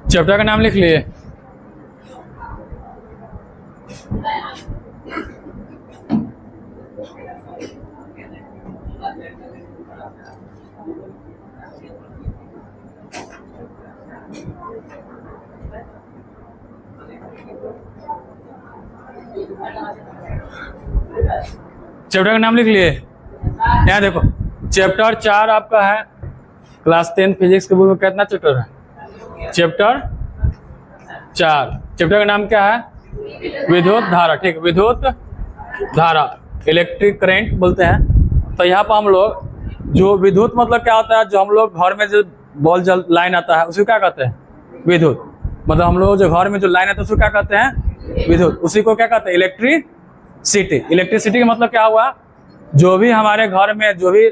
Chapter का नाम लिख लिए। चैप्टर का नाम लिख लिए। यहाँ देखो चैप्टर 4 आपका है क्लास 10 फिजिक्स के बुक में। कितना चैप्टर है? चैप्टर 4। चैप्टर का नाम क्या है? विद्युत धारा। ठीक, विद्युत धारा, इलेक्ट्रिक करंट बोलते हैं। तो यहाँ पर हम लोग जो विद्युत मतलब क्या होता है, जो हम लोग घर में जो बॉल जल लाइन आता है उसी क्या कहते हैं? विद्युत। मतलब हम लोग जो घर में जो लाइन आता है उसको क्या कहते हैं? विद्युत। उसी को क्या कहते हैं? इलेक्ट्रिसिटी। इलेक्ट्रिसिटी का मतलब क्या हुआ? जो भी हमारे घर में जो भी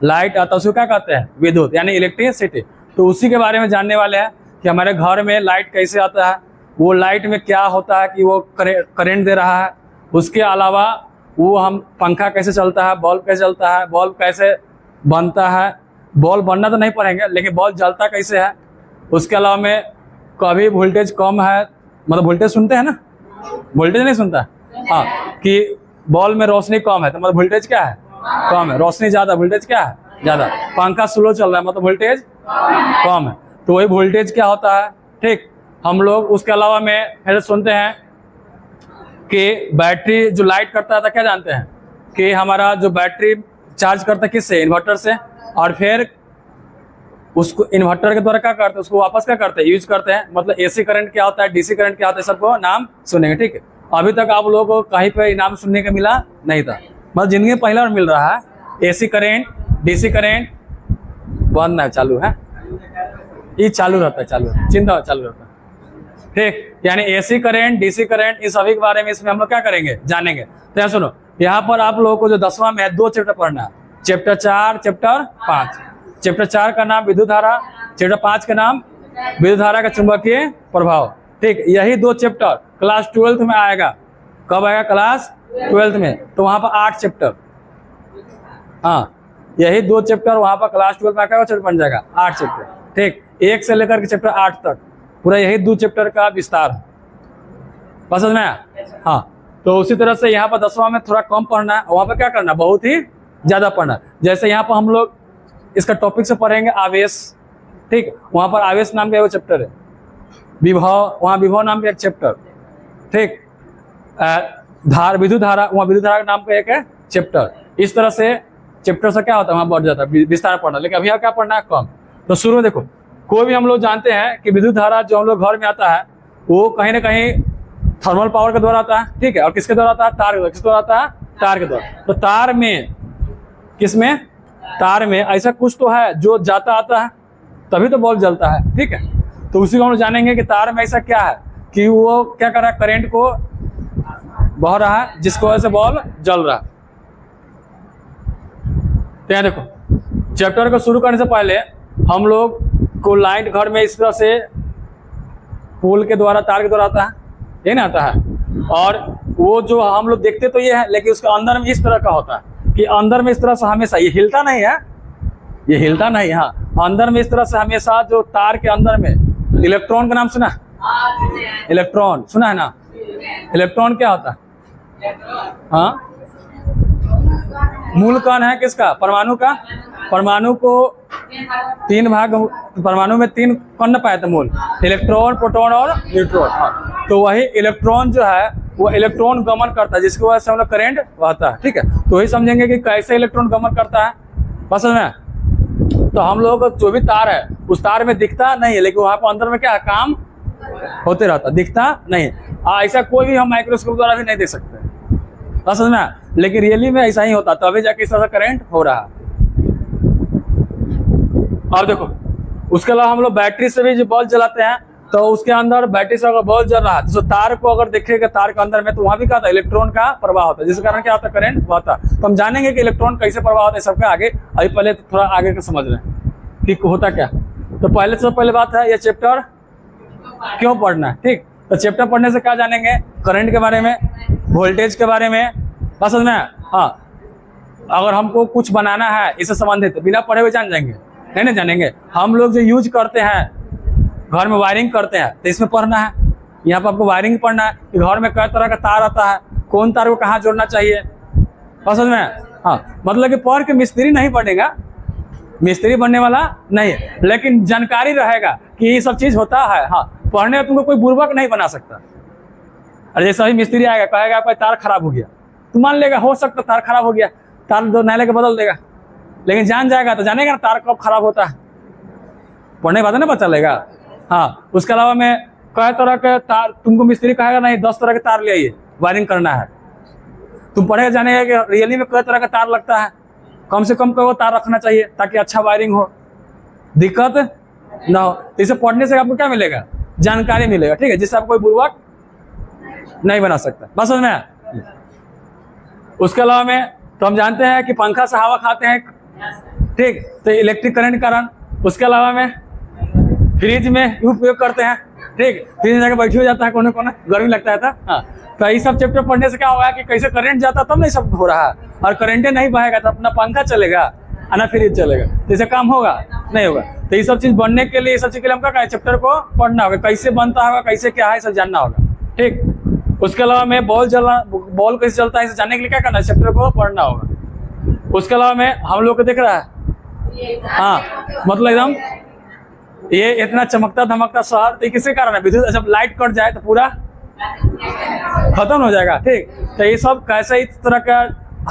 लाइट आता है उसको क्या कहते हैं? विद्युत, यानी इलेक्ट्रिसिटी। तो उसी के बारे में जानने वाले हैं कि हमारे घर में लाइट कैसे आता है, वो लाइट में क्या होता है कि वो करंट दे रहा है। उसके अलावा वो हम पंखा कैसे चलता है, बल्ब कैसे चलता है, बल्ब कैसे बनता है। बल्ब बनना तो नहीं पड़ेंगे, लेकिन बल्ब जलता कैसे है। उसके अलावा में कभी वोल्टेज कम है, मतलब वोल्टेज सुनते हैं ना, वोल्टेज नहीं सुनता, हाँ, कि बॉल में रोशनी कम है तो मतलब वोल्टेज क्या है? कम है। रोशनी ज़्यादा, वोल्टेज क्या है? ज़्यादा। पंखा स्लो चल रहा है मतलब वोल्टेज कम है, तो वही वोल्टेज क्या होता है। ठीक, हम लोग उसके अलावा में फिर सुनते हैं कि बैटरी जो लाइट करता था, क्या जानते हैं कि हमारा जो बैटरी चार्ज करता है किससे? इन्वर्टर से। और फिर उसको इन्वर्टर के द्वारा क्या करते हैं, उसको वापस क्या करते हैं? यूज करते हैं। मतलब एसी करंट क्या होता है, डीसी करंट क्या होता है, सबको नाम सुनेंगे। ठीक है, अभी तक आप लोगों को कहीं पे नाम सुनने का मिला नहीं था, मतलब जिंदगी में पहला बार मिल रहा है। एसी करंट, डीसी करंट बंद है, चालू है, ये चालू रहता है, चालू है, चिंता चालू रहता है। ठीक, यानी एसी करंट, डीसी करंट, इन सभी के बारे में इसमें हम लोग क्या करेंगे? जानेंगे। तो यहाँ सुनो, यहाँ पर आप लोगों को जो 10वां में है 2 चैप्टर पढ़ना है, चैप्टर 4, चैप्टर 5। चैप्टर 4 का नाम विद्युत धारा, चैप्टर 5 का नाम विद्युत धारा का चुंबकीय प्रभाव। ठीक, यही 2 चैप्टर क्लास 12th में आएगा। कब आएगा? क्लास 12th में। तो वहाँ पर 8 चैप्टर, हाँ, यही 2 चैप्टर वहाँ पर क्लास 12 में आएगा, चैप्टर बन जाएगा 8 चैप्टर। ठीक, 1 से लेकर के चैप्टर 8 तक पूरा यही 2 चैप्टर का विस्तार है। पसंद में आया? हाँ, तो उसी तरह से यहाँ पर 10वां में थोड़ा कम पढ़ना है, वहाँ पर क्या करना? बहुत ही ज़्यादा पढ़ना। जैसे यहाँ पर हम लोग इसका टॉपिक से पढ़ेंगे आवेश। ठीक, वहाँ पर आवेश नाम का एक चैप्टर है। विभव, वहाँ विभव नाम का एक चैप्टर। ठीक, विद्युत धारा, वहाँ विद्युत धारा के नाम का एक है चैप्टर। इस तरह से चैप्टर से क्या होता है, वहाँ बढ़ जाता है विस्तार पढ़ना। लेकिन अभी क्या पढ़ना है? कम। तो शुरू में देखो, कोई भी हम लोग जानते हैं कि विद्युत धारा जो हम लोग घर में आता है वो कहीं ना कहीं थर्मल पावर के द्वारा आता है। ठीक है, और किसके द्वारा आता है? तार के द्वारा। किस द्वारा आता है? तार के द्वारा। तो तार में, किसमें? तार में ऐसा कुछ तो है जो जाता आता है, तभी तो बल्ब जलता है। ठीक है, तो उसी को हम लोग जानेंगे कि तार में ऐसा क्या है कि वो क्या कर रहा है? करंट को बह रहा है, जिसकी वजह से बल्ब जल रहा है। तो यहाँ देखो, चैप्टर को शुरू करने से पहले हम लोग को लाइट घर में इस तरह से पोल के द्वारा, तार के द्वारा आता है, ये ना आता है। और वो जो हम लोग देखते तो ये है, लेकिन उसके अंदर में इस तरह का होता है कि अंदर में इस तरह से हमेशा ये हिलता नहीं है, ये हिलता नहीं। हाँ, अंदर में इस तरह से हमेशा जो तार के अंदर में इलेक्ट्रॉन का नाम सुना? इलेक्ट्रॉन सुना है ना? इलेक्ट्रॉन क्या होता है? हाँ, मूल कण है किसका? परमाणु का। परमाणु को 3 भाग, परमाणु में 3 कण पाए थे मूल, इलेक्ट्रॉन, प्रोटॉन और न्यूट्रॉन। हाँ, तो वही इलेक्ट्रॉन जो है वो इलेक्ट्रॉन गमन करता है, जिसकी वजह से हम लोग करंट बहता है। ठीक है, तो वही समझेंगे कि कैसे इलेक्ट्रॉन गमन करता है। पसंद है? तो हम लोगों को जो भी तार है उस तार में दिखता नहीं है, लेकिन वहाँ पर अंदर में क्या काम होते रहता, दिखता नहीं है। ऐसा कोई भी हम माइक्रोस्कोप द्वारा भी नहीं देख सकते, समझ में? लेकिन रियली में ऐसा ही होता, तभी जाके इस तरह से करंट हो रहा है। अब देखो, उसके अलावा हम लोग बैटरी से भी जो बल्ब जलाते हैं, तो उसके अंदर बैटरी से अगर बल्ब जल रहा है तो तार को अगर देखेगा, तार के अंदर में, तो वहां भी क्या होता है? इलेक्ट्रॉन का प्रवाह होता है, जिस कारण क्या होता है? करंट बहता है। तो हम जानेंगे कि इलेक्ट्रॉन कैसे प्रवाह होता है सबका आगे। अभी पहले थोड़ा आगे का समझ रहे हैं कि होता क्या। तो पहले से पहले बात है, ये चैप्टर क्यों पढ़ना है। ठीक, तो चैप्टर पढ़ने से क्या जानेंगे? करंट के बारे में, वोल्टेज के बारे में, बस समझ में? हाँ, अगर हमको कुछ बनाना है इससे संबंधित, बिना पढ़े हुए जान जाएंगे? नहीं ना जानेंगे। हम लोग जो यूज करते हैं, घर में वायरिंग करते हैं, तो इसमें पढ़ना है। यहाँ पर आपको वायरिंग पढ़ना है कि घर में कई तरह का तार आता है, कौन तार को कहाँ जोड़ना चाहिए, बस समझ में? हाँ, मतलब कि पढ़ के मिस्त्री नहीं बनेगा, मिस्त्री बनने वाला नहीं है, लेकिन जानकारी रहेगा कि ये सब चीज़ होता है। हाँ, पढ़ने में तुमको कोई बुर्बक नहीं बना सकता। अरे जैसा ही मिस्त्री आएगा, कहेगा आपका तार खराब हो गया, तो मान लेगा हो सकता तार खराब हो गया, तार दो नए लेके बदल देगा, लेकिन जान जाएगा तो जानेगा ना तार कब खराब होता है, पढ़ने के बाद ना पता चलेगा। हाँ, उसके अलावा में कई तरह के तार, तुमको मिस्त्री कहेगा नहीं 10 तरह के तार ले आइए, वायरिंग करना है, तुम पढ़ेगा जानेगा कि रियली में कई तरह का तार लगता है, कम से कम वो तार रखना चाहिए ताकि अच्छा वायरिंग हो, दिक्कत ना हो। तो इसे पढ़ने से आपको क्या मिलेगा? जानकारी मिलेगा, ठीक है, जिससे आप कोई बुर्बक नहीं बना सकता, बस समझ में? उसके अलावा में तो हम जानते हैं कि पंखा से हवा खाते हैं, ठीक, तो इलेक्ट्रिक करंट कारण। उसके अलावा में फ्रिज में उपयोग करते हैं, ठीक, फ्रिज में जाकर बैठी हो जाता है, कोने कोने गर्मी लगता है था। हाँ, तो ये सब चैप्टर पढ़ने से क्या होगा कि कैसे करंट जाता तब नहीं सब हो रहा है, और करंटे नहीं बहेगा तो अपना पंखा चलेगा, ना फ्रिज चलेगा, तो इसे काम होगा नहीं होगा। तो ये सब चीज़ बनने के लिए, ये सब चीज़ के लिए हम क्या चैप्टर को पढ़ना होगा, कैसे बनता होगा, कैसे क्या है, सब जानना होगा, ठीक। उसके अलावा में बॉल कैसे चलता है इसे जानने के लिए क्या करना है? चैप्टर को पढ़ना होगा। उसके अलावा में हम लोग को दिख रहा है, हाँ, मतलब एकदम ये इतना चमकता धमकता शहर, तो किसके कारण है? विद्युत, जब लाइट कट जाए तो पूरा खत्म हो जाएगा, ठीक। तो ये सब कैसे इस तरह का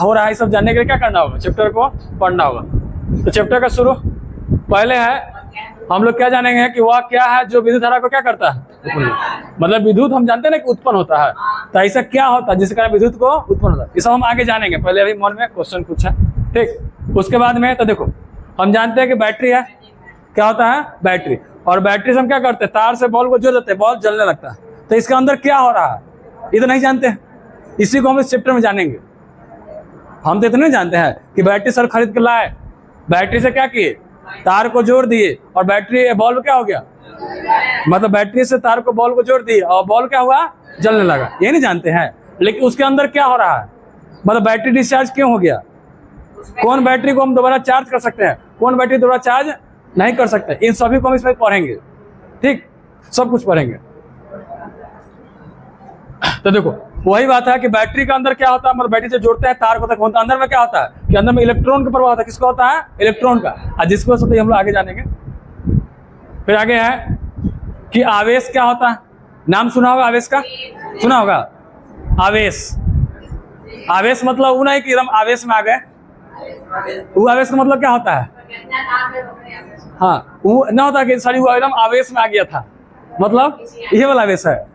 हो रहा है, ये सब जानने के लिए क्या करना होगा? चैप्टर को पढ़ना होगा। तो चैप्टर का शुरू पहले है, हम लोग क्या जानेंगे कि वह क्या है जो विद्युत धारा को क्या करता है? मतलब विद्युत हम जानते हैं ना कि उत्पन्न होता है, तो ऐसा क्या होता है जिसके कारण विद्युत को उत्पन्न होता है, ये सब हम आगे जानेंगे। पहले अभी मन में क्वेश्चन पूछा, ठीक। उसके बाद में तो देखो, हम जानते हैं कि बैटरी है, क्या होता है? बैटरी। और बैटरी से हम क्या करते हैं? तार से बॉल को जोड़ देते हैं, बॉल जलने लगता है। तो इसके अंदर क्या हो रहा है ये तो नहीं जानते हैं, इसी को हम इस चैप्टर में जानेंगे। हम तो इतना नहीं जानते हैं कि बैटरी सर खरीद के लाए, बैटरी से क्या किए? तार को जोड़ दिए, और बैटरी बॉल क्या हो गया? मतलब बैटरी से तार को बॉल को जोड़ दिए और बॉल क्या हुआ? जलने लगा, ये नहीं जानते हैं। लेकिन उसके अंदर क्या हो रहा है, मतलब बैटरी डिस्चार्ज क्यों हो गया? कौन बैटरी को हम दोबारा चार्ज कर सकते हैं, कौन बैटरी दोबारा चार्ज नहीं कर सकते, इन सभी को हम इसमें पढ़ेंगे, ठीक, सब कुछ पढ़ेंगे। तो देखो वही बात है कि बैटरी के अंदर क्या होता है, मतलब बैटरी से जोड़ते हैं तार को, तक होता है, अंदर में क्या होता है कि अंदर में इलेक्ट्रॉन का प्रवाह होता है। किसका होता है? इलेक्ट्रॉन का। और जिसको होता है हम लोग आगे जानेंगे। फिर आगे है कि आवेश क्या होता है, नाम सुना होगा आवेश का, सुना होगा? आवेश, आवेश मतलब वो नहीं कि एकदम आवेश में आ गए, वो आवेश का मतलब क्या होता है? हाँ, वो ना होता कि सॉरी वो एकदम आवेश में आ गया था, मतलब ये वाला आवेश है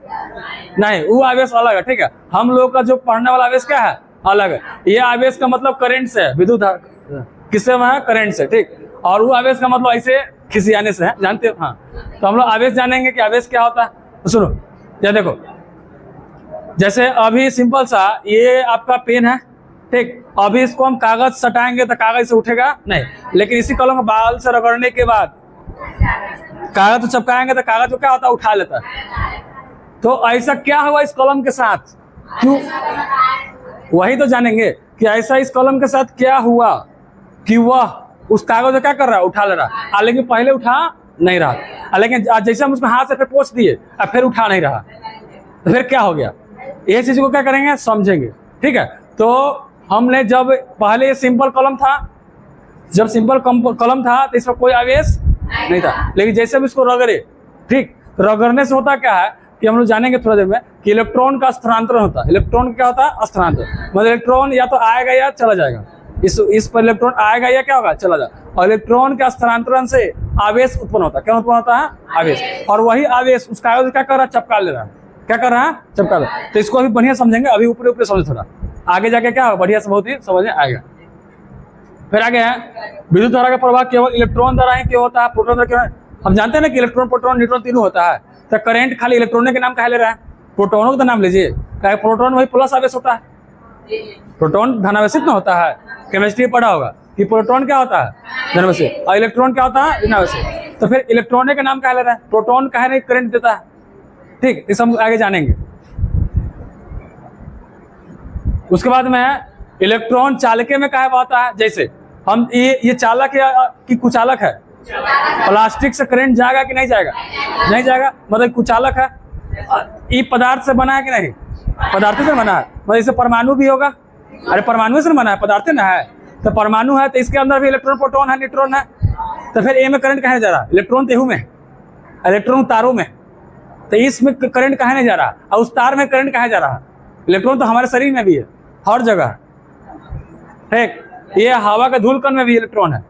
नहीं, वो आवेश अलग है, ठीक है। हम लोग का जो पढ़ने वाला आवेश क्या है? अलग है। ये आवेश का मतलब करंट से है, विद्युत किससे में है? करंट से, ठीक। और वो आवेश का मतलब ऐसे खिसियाने से है, जानते हो? हाँ, तो हम लोग आवेश जानेंगे कि आवेश क्या होता है। तो सुनो, ये देखो, जैसे अभी सिंपल सा ये आपका पेन है, ठीक, अभी इसको हम कागज सटाएंगे तो कागज से उठेगा नहीं, लेकिन इसी कलम को बाल से रगड़ने के बाद कागज तो चिपकाएंगे तो कागज को क्या होता है? उठा लेता है। तो ऐसा क्या हुआ इस कलम के साथ, क्यों? वही तो जानेंगे कि ऐसा इस कलम के साथ क्या हुआ कि वह उस कागज को क्या कर रहा है? उठा ले रहा है, लेकिन पहले उठा नहीं रहा, लेकिन जैसे हम उसको हाथ से फिर पोंछ दिए और फिर उठा नहीं रहा, तो फिर क्या हो गया? ये चीज को क्या करेंगे? समझेंगे, ठीक है। तो हमने जब पहले ये सिंपल कलम था, जब सिंपल कलम था तो इसमें कोई आवेश नहीं था, लेकिन जैसे हम इसको रगड़े, ठीक, तो रगड़ने से होता क्या है कि हम लोग जानेंगे थोड़ा देर में कि इलेक्ट्रॉन का स्थानांतरण होता है। इलेक्ट्रॉन क्या होता है? स्थानांतरण, मतलब इलेक्ट्रॉन या तो आएगा या चला जाएगा, इस पर इलेक्ट्रॉन आएगा या क्या होगा? चला जाएगा। और इलेक्ट्रॉन के स्थानांतरण से आवेश उत्पन्न होता है। क्या उत्पन्न होता है? आवेश। और वही आवेश उस कागज क्या कर रहा है? चपका ले रहा है। क्या कर रहा है? चपका ले रहा है। तो इसको अभी बढ़िया समझेंगे, अभी ऊपर ऊपर समझ, थोड़ा आगे जाके क्या होगा बढ़िया से बहुत ही समझ में आएगा। फिर आगे है विद्युत धारा का प्रवाह केवल इलेक्ट्रॉन द्वारा ही क्यों होता है, प्रोटॉन द्वारा क्यों? हम जानते हैं ना कि इलेक्ट्रॉन, प्रोटॉन, न्यूट्रॉन तीनों होता है। तो करंट खाली इलेक्ट्रॉनों के नाम कहा ले रहा है, प्रोटोनों का नाम लीजिए। क्या प्रोटॉन वही प्लस आवेश होता है, प्रोटॉन धनावेशित ना होता है। केमिस्ट्री पढ़ा होगा कि प्रोटॉन क्या होता है? धनावेशित, और इलेक्ट्रॉन क्या होता है? ऋणावेशित। तो फिर इलेक्ट्रॉन के नाम कहा ले रहा है, प्रोटॉन कहे नहीं करंट देता है, ठीक, इस हम आगे जानेंगे। उसके बाद में इलेक्ट्रॉन चालके में क्या होता है, जैसे हम ये चालक की कुचालक है, प्लास्टिक से करंट जाएगा कि नहीं जाएगा, नहीं जाएगा, मतलब कुचालक है। ये पदार्थ से बना है कि नहीं, पदार्थ से बना है, मतलब इससे परमाणु भी होगा, अरे परमाणु से बना है, पदार्थ ना है, तो परमाणु है तो इसके अंदर भी इलेक्ट्रॉन प्रोटॉन है न्यूट्रॉन है, तो फिर ए में करंट कहाँ जा रहा है, इलेक्ट्रॉन तेहू में, इलेक्ट्रॉन तारों में, तो इसमें करंट कहाँ नहीं जा रहा, और उस तार में करंट कहाँ जा रहा है, इलेक्ट्रॉन तो हमारे शरीर में भी है, हर जगह, ठीक, ये हवा के धूल कण में भी इलेक्ट्रॉन है,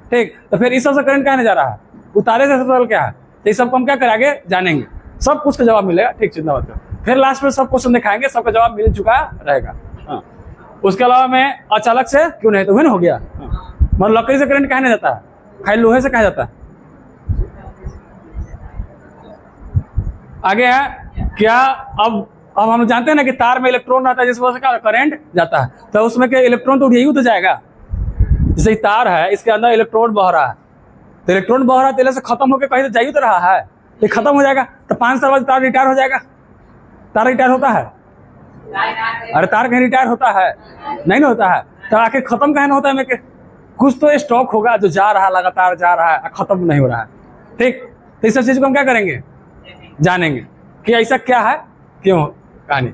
ठीक, तो फिर इस सबसे करंट कहाँ नहीं जा रहा है, उतारे से सरल क्या है, तो इस सबको हम क्या करेंगे जानेंगे, सब कुछ का जवाब मिलेगा, ठीक, चिंता मत करो, फिर लास्ट में सब क्वेश्चन दिखाएंगे, सबका जवाब मिल चुका रहेगा। हाँ। उसके अलावा मैं अचालक से क्यों नहीं, तो वही ना हो गया, मतलब लकड़ी से करंट कहाँ नहीं जाता है, खाली लोहे से कहा जाता है। आगे है क्या, अब हम जानते हैं ना कि तार में इलेक्ट्रॉन रहता है, जिस वजह से क्या करंट जाता है, तो उसमें क्या इलेक्ट्रॉन तो यही तो जाएगा, जैसे तार है इसके अंदर इलेक्ट्रॉन बह रहा है, तो इलेक्ट्रॉन बह रहा है तेल से खत्म होकर कहीं तो जा ही तो रहा है, ये खत्म हो जाएगा, तो 5 साल बाद तार रिटायर हो जाएगा, तार रिटायर होता है, अरे तार कहीं रिटायर होता है, नहीं ना होता है, तो आखिर खत्म कहीं ना होता है, मैं कुछ तो स्टॉक होगा जो जा रहा है, लगातार जा रहा है, खत्म नहीं हो रहा है, ठीक, तो इस सब चीज को हम क्या करेंगे जानेंगे कि ऐसा क्या है, क्यों कहानी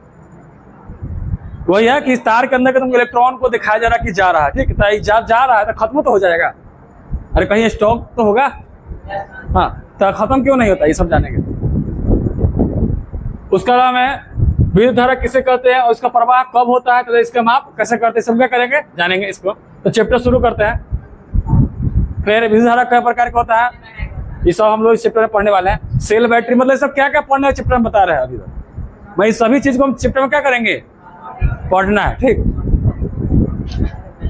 वही है कि इस तार के अंदर के तुम इलेक्ट्रॉन को दिखाया जा रहा है कि जा रहा है, ठीक, तो जब जा रहा है तो खत्म तो हो जाएगा, अरे कहीं स्टॉक तो होगा, हाँ, तो खत्म क्यों नहीं होता, ये सब जानेंगे। उसका नाम है विद्युत धारा किसे कहते हैं और इसका प्रवाह कब होता है, तो इसका माप कैसे करते हैं, सब क्या करेंगे जानेंगे इसको। तो चैप्टर शुरू करते हैं। फिर विद्युत धारा कई प्रकार का होता है, ये सब हम लोग इस चैप्टर में पढ़ने वाले हैं। सेल बैटरी, मतलब सब क्या क्या पढ़ने चैप्टर में बता रहे हैं अभी तक, मैं इस सभी चीज को हम चैप्टर में क्या करेंगे पढ़ना है, ठीक।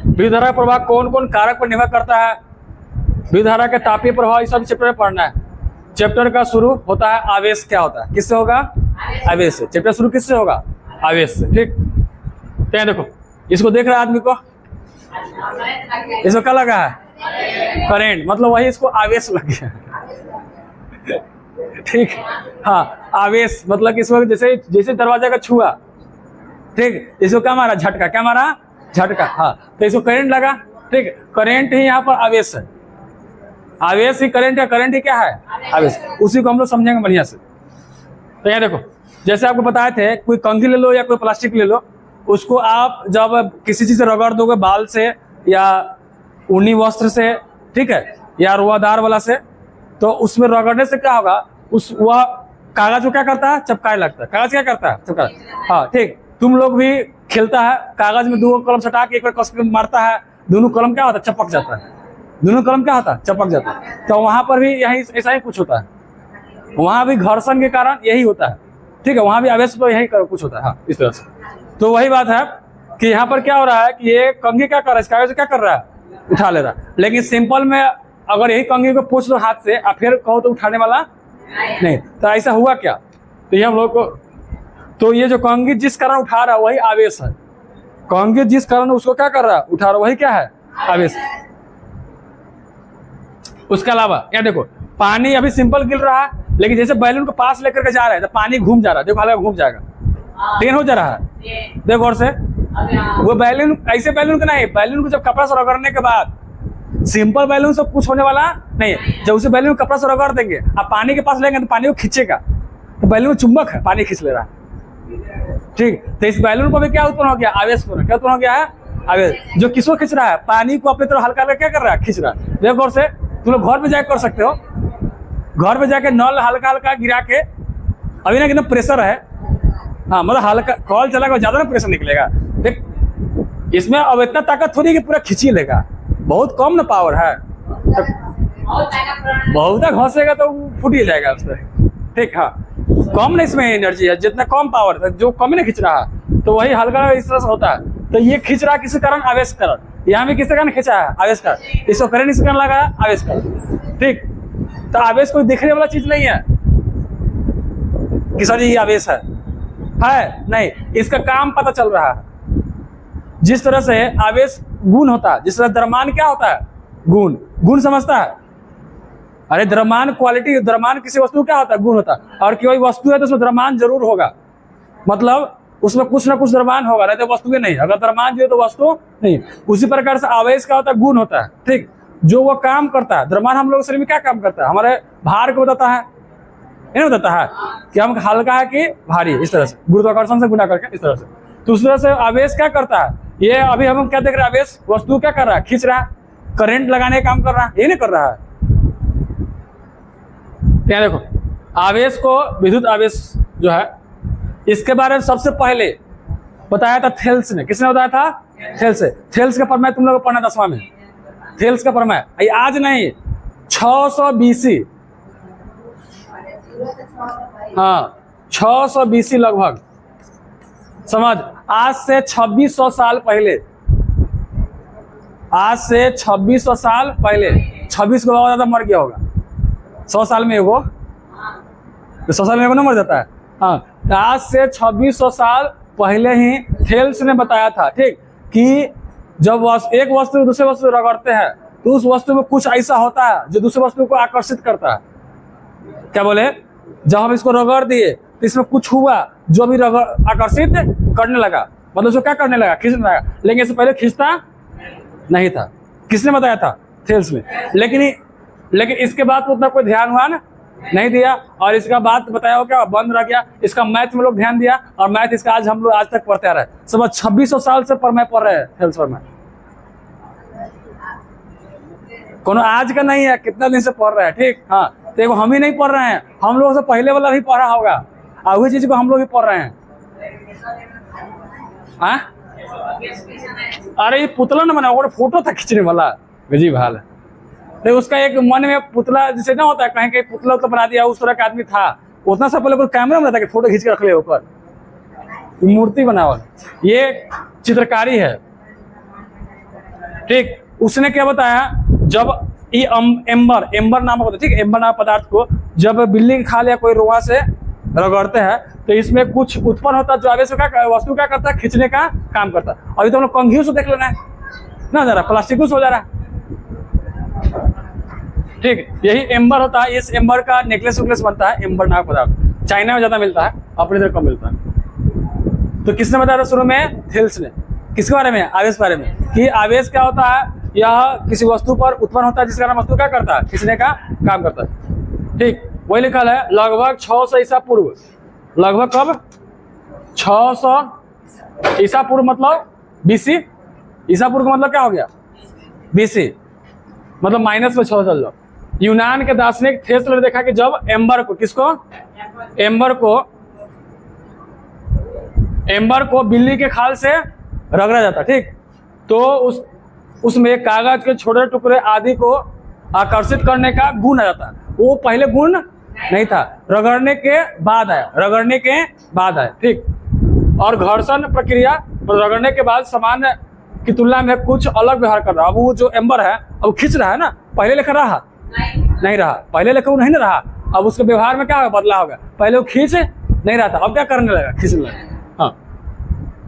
विद्युत धारा का प्रवाह कौन कौन कारक पर निर्भर करता है, विद्युत धारा के तापीय प्रभाव, ये सब चैप्टर में पढ़ना है। चैप्टर का शुरू होता है आवेश, क्या होता है, किससे होगा, आवेश से। चैप्टर शुरू किससे होगा, आवेश से, ठीक। तो देखो इसको देख रहा है आदमी को, इसको क्या लगा है करेंट, मतलब वही इसको आवेश लग गया, ठीक, हाँ, आवेश मतलब कि इसको जैसे जैसे दरवाजा का छुआ, ठीक, इसको क्या मारा झटका, क्या मारा झटका, हाँ, तो इसको करंट लगा, ठीक, करंट ही यहाँ पर आवेश है, आवेश ही करंट है, करंट ही क्या है आवेश, उसी को हम लोग समझेंगे बढ़िया से। तो यहाँ देखो जैसे आपको बताए थे, कोई कंघी ले लो या कोई प्लास्टिक ले लो, उसको आप जब किसी चीज से रगड़ दोगे, बाल से या ऊनी वस्त्र से, ठीक है, या रुआदार वाला से, तो उसमें रगड़ने से क्या होगा, वह कागज को क्या करता है चपकाए लगता है, कागज क्या करता है चपका, हाँ, ठीक। तुम लोग भी खेलता है, कागज में 2 कलम सटा के एक बार कस के मारता है, दोनों कलम क्या होता है चपक जाता है, दोनों कलम क्या होता है चपक जाता है। तो वहां पर भी यही ऐसा ही कुछ होता है, वहां भी घर्षण के कारण यही होता है, ठीक है, वहां भी आवेश पर यही कुछ होता है, हाँ, इस तरह से। तो वही बात है कि यहाँ पर क्या हो रहा है कि ये कंघी क्या कर रहा है, इस कागज क्या कर रहा है उठा ले रहा है, लेकिन सिंपल में अगर यही कंघी को पूछ लो हाथ से और फिर कहो तो उठाने वाला नहीं, तो ऐसा हुआ क्या, तो ये हम लोग को, तो ये जो कंघी जिस कारण उठा रहा है वही आवेश है, कंघी जिस कारण उसको क्या कर रहा है उठा रहा है वही क्या है आवेश। उसके अलावा क्या देखो, पानी अभी सिंपल गिर रहा है, लेकिन जैसे बैलून को पास लेकर के जा रहा है तो पानी घूम जा रहा है, देखो हल्का घूम जाएगा, ट्रेन हो जा रहा है, देखो और से वो बैलून, ऐसे बैलून का नहीं, बैलून को जब कपड़ा से रगड़ने के बाद, सिंपल बैलून से कुछ होने वाला नहीं है, जब उसे बैलून कपड़ा से रगड़ देंगे, आप पानी के पास लेंगे तो पानी को खींचेगा, तो बैलून चुंबक है, पानी खींच ले रहा है, ठीक। तो इस बैलून को भी क्या उत्पन्न हो गया आवेश, क्या उत्पन्न हो गया है आवेश, जो किसको खींच रहा है, पानी को अपनी तरफ हल्का हल्का क्या कर रहा है खींच रहा है। देखो और से तुम लोग घर में जाकर कर सकते हो, घर में जाके नल हल्का हल्का गिरा के, अभी ना कितना प्रेशर है, हाँ, मतलब हल्का कॉल चला ज्यादा ना प्रेशर निकलेगा, देख इसमें अब इतना ताकत थोड़ी कि पूरा खींची लेगा, बहुत कम ना पावर है, तो बहुत घसेगा तो फूट ही जाएगा उसमें, ठीक, हाँ, कम ना इसमें एनर्जी है, जितना कम पावर जो कम ही ना खींच रहा है, तो वही हल्का इस तरह से होता है। तो ये खींच रहा किसी कारण आवेश कारण, यहाँ भी किसी कारण खींचा है आवेश कारण, इसको करंट इस कारण लगा आवेश कारण, ठीक। तो आवेश कोई दिखने वाला चीज नहीं है कि सर ये आवेश है नहीं, इसका काम पता चल रहा है। जिस तरह से आवेश गुण होता है, जिस तरह द्रव्यमान क्या होता है गुण, गुण समझता है, अरे द्रव्यमान क्वालिटी, द्रव्यमान किसी वस्तु क्या होता है? गुण होता है। और कोई वस्तु है तो उसमें द्रव्यमान जरूर होगा, मतलब उसमें कुछ ना कुछ द्रव्यमान होगा, नहीं तो वस्तु नहीं। अगर द्रव्यमान जो तो वस्तु नहीं। उसी प्रकार से आवेश क्या होता है? गुण होता है, ठीक। जो वो काम करता है, द्रव्यमान हम लोग शरीर में क्या काम करता है? हमारे भार को बताता है, नहीं बताता है कि हम हल्का है कि भारी है, इस तरह से गुरुत्वाकर्षण से गुना करके इस तरह से। तो उस तरह से आवेश क्या करता है? ये अभी हम क्या देख रहे हैं? आवेश वस्तु क्या कर रहा है? खींच रहा है, करंट लगाने का काम कर रहा है, ये नहीं कर रहा है। यहाँ देखो, आवेश को विद्युत आवेश जो है, इसके बारे में सबसे पहले बताया था थेल्स ने। किसने बताया था? थेल्स से। थेल्स का प्रमेय तुम लोग पढ़ना 10वां में। थेल्स का प्रमेय आज नहीं, 600 BC, हाँ 600 BC लगभग, समझ। आज से 2600 साल पहले, आज से 2600 साल पहले, 26 को बहुत ज्यादा मर गया होगा, 100 साल में एगो, 100 साल में एगो ना मर जाता है। हाँ, आज से 2600 साल पहले ही थेल्स ने बताया था, ठीक, कि जब एक वस्तु दूसरे वस्तु रगड़ते हैं तो उस वस्तु में कुछ ऐसा होता है जो दूसरे वस्तु को आकर्षित करता है। क्या बोले? जब हम इसको रगड़ दिए तो इसमें कुछ हुआ जो भी आकर्षित करने लगा, मतलब उसको क्या करने लगा? खींचने लगा। लेकिन इससे पहले खींचता नहीं था। किसने बताया था? थेल्स ने। लेकिन इसके बाद उतना कोई ध्यान हुआ ना, नहीं दिया, और इसका बात बताया हो क्या? बंद रह गया। इसका मैथ में लोग ध्यान दिया, और मैथ इसका आज हम लोग आज तक पढ़ते आ रहे हैं। सब 2600 साल से प्रमेय पढ़ रहे हैं, थेल्स प्रमेय। कोनो आज का नहीं है, कितना दिन से पढ़ रहे हैं, ठीक। हाँ, देखो हम ही नहीं पढ़ रहे हैं, हम लोगों से पहले वाला भी पढ़ा होगा, और वही चीज को हम लोग भी पढ़ रहे हैं। हाँ, अरे ये पुतला ना बना, वो फोटो था खींचने वाला, गजीब हाल है। तो उसका एक मन में पुतला जैसे ना होता है, कहीं कहीं पुतला तो बना दिया, उस तरह का आदमी था। उतना सा पहले कोई कैमरा में था कि फोटो खींच के रख ले ऊपर, मूर्ति बनावल। ये चित्रकारी है, ठीक। उसने क्या बताया? जब ये एम्बर नामक होता है, ठीक, एम्बर नामक पदार्थ को जब बिल्ली खा लिया कोई रोआ से रगड़ते हैं तो इसमें कुछ उत्पन्न होता है जो आवेश का वस्तु क्या करता है? खींचने का काम करता है। अभी तो हम लोग कंघियों से देख लेना है ना, जरा प्लास्टिक हो जा रहा है, ठीक। यही एम्बर होता है। इस एम्बर का नेकलेस वेकलेस बनता है, एम्बर नामक पदार्थ। चाइना में ज्यादा मिलता है, अपने इधर कम मिलता है। तो किसने बताया था शुरू में? थेल्स ने। किसके बारे में? आवेश के बारे में, कि आवेश क्या होता है? यह किसी वस्तु पर उत्पन्न होता है जिसका नाम वस्तु क्या करता है? खींचने का काम करता है, ठीक। वही लिखा है लगभग 600 ईसा पूर्व। लगभग कब? 600 ईसा पूर्व, मतलब BC। ईसा पूर्व का मतलब क्या हो गया? BC, मतलब माइनस में 600 चल जाओ। यूनान के दार्शनिक थेल्स ने देखा कि जब एम्बर को, किसको? एम्बर को बिल्ली के खाल से रगड़ा जाता, ठीक, तो उसमें कागज के छोटे टुकड़े आदि को आकर्षित करने का गुण आ जाता है। वो पहले गुण नहीं था, रगड़ने के बाद आया, ठीक। और घर्षण प्रक्रिया, रगड़ने के बाद सामान्य की तुलना में कुछ अलग व्यवहार कर रहा है। अब वो जो एम्बर है अब खींच रहा है ना, पहले लेखा रहा नहीं रहा, पहले लेखा वो नहीं ना रहा। अब उसके व्यवहार में क्या बदलाव होगा? पहले वो खींच नहीं रहा था, अब क्या करने लगा? खींचने लगा। हाँ,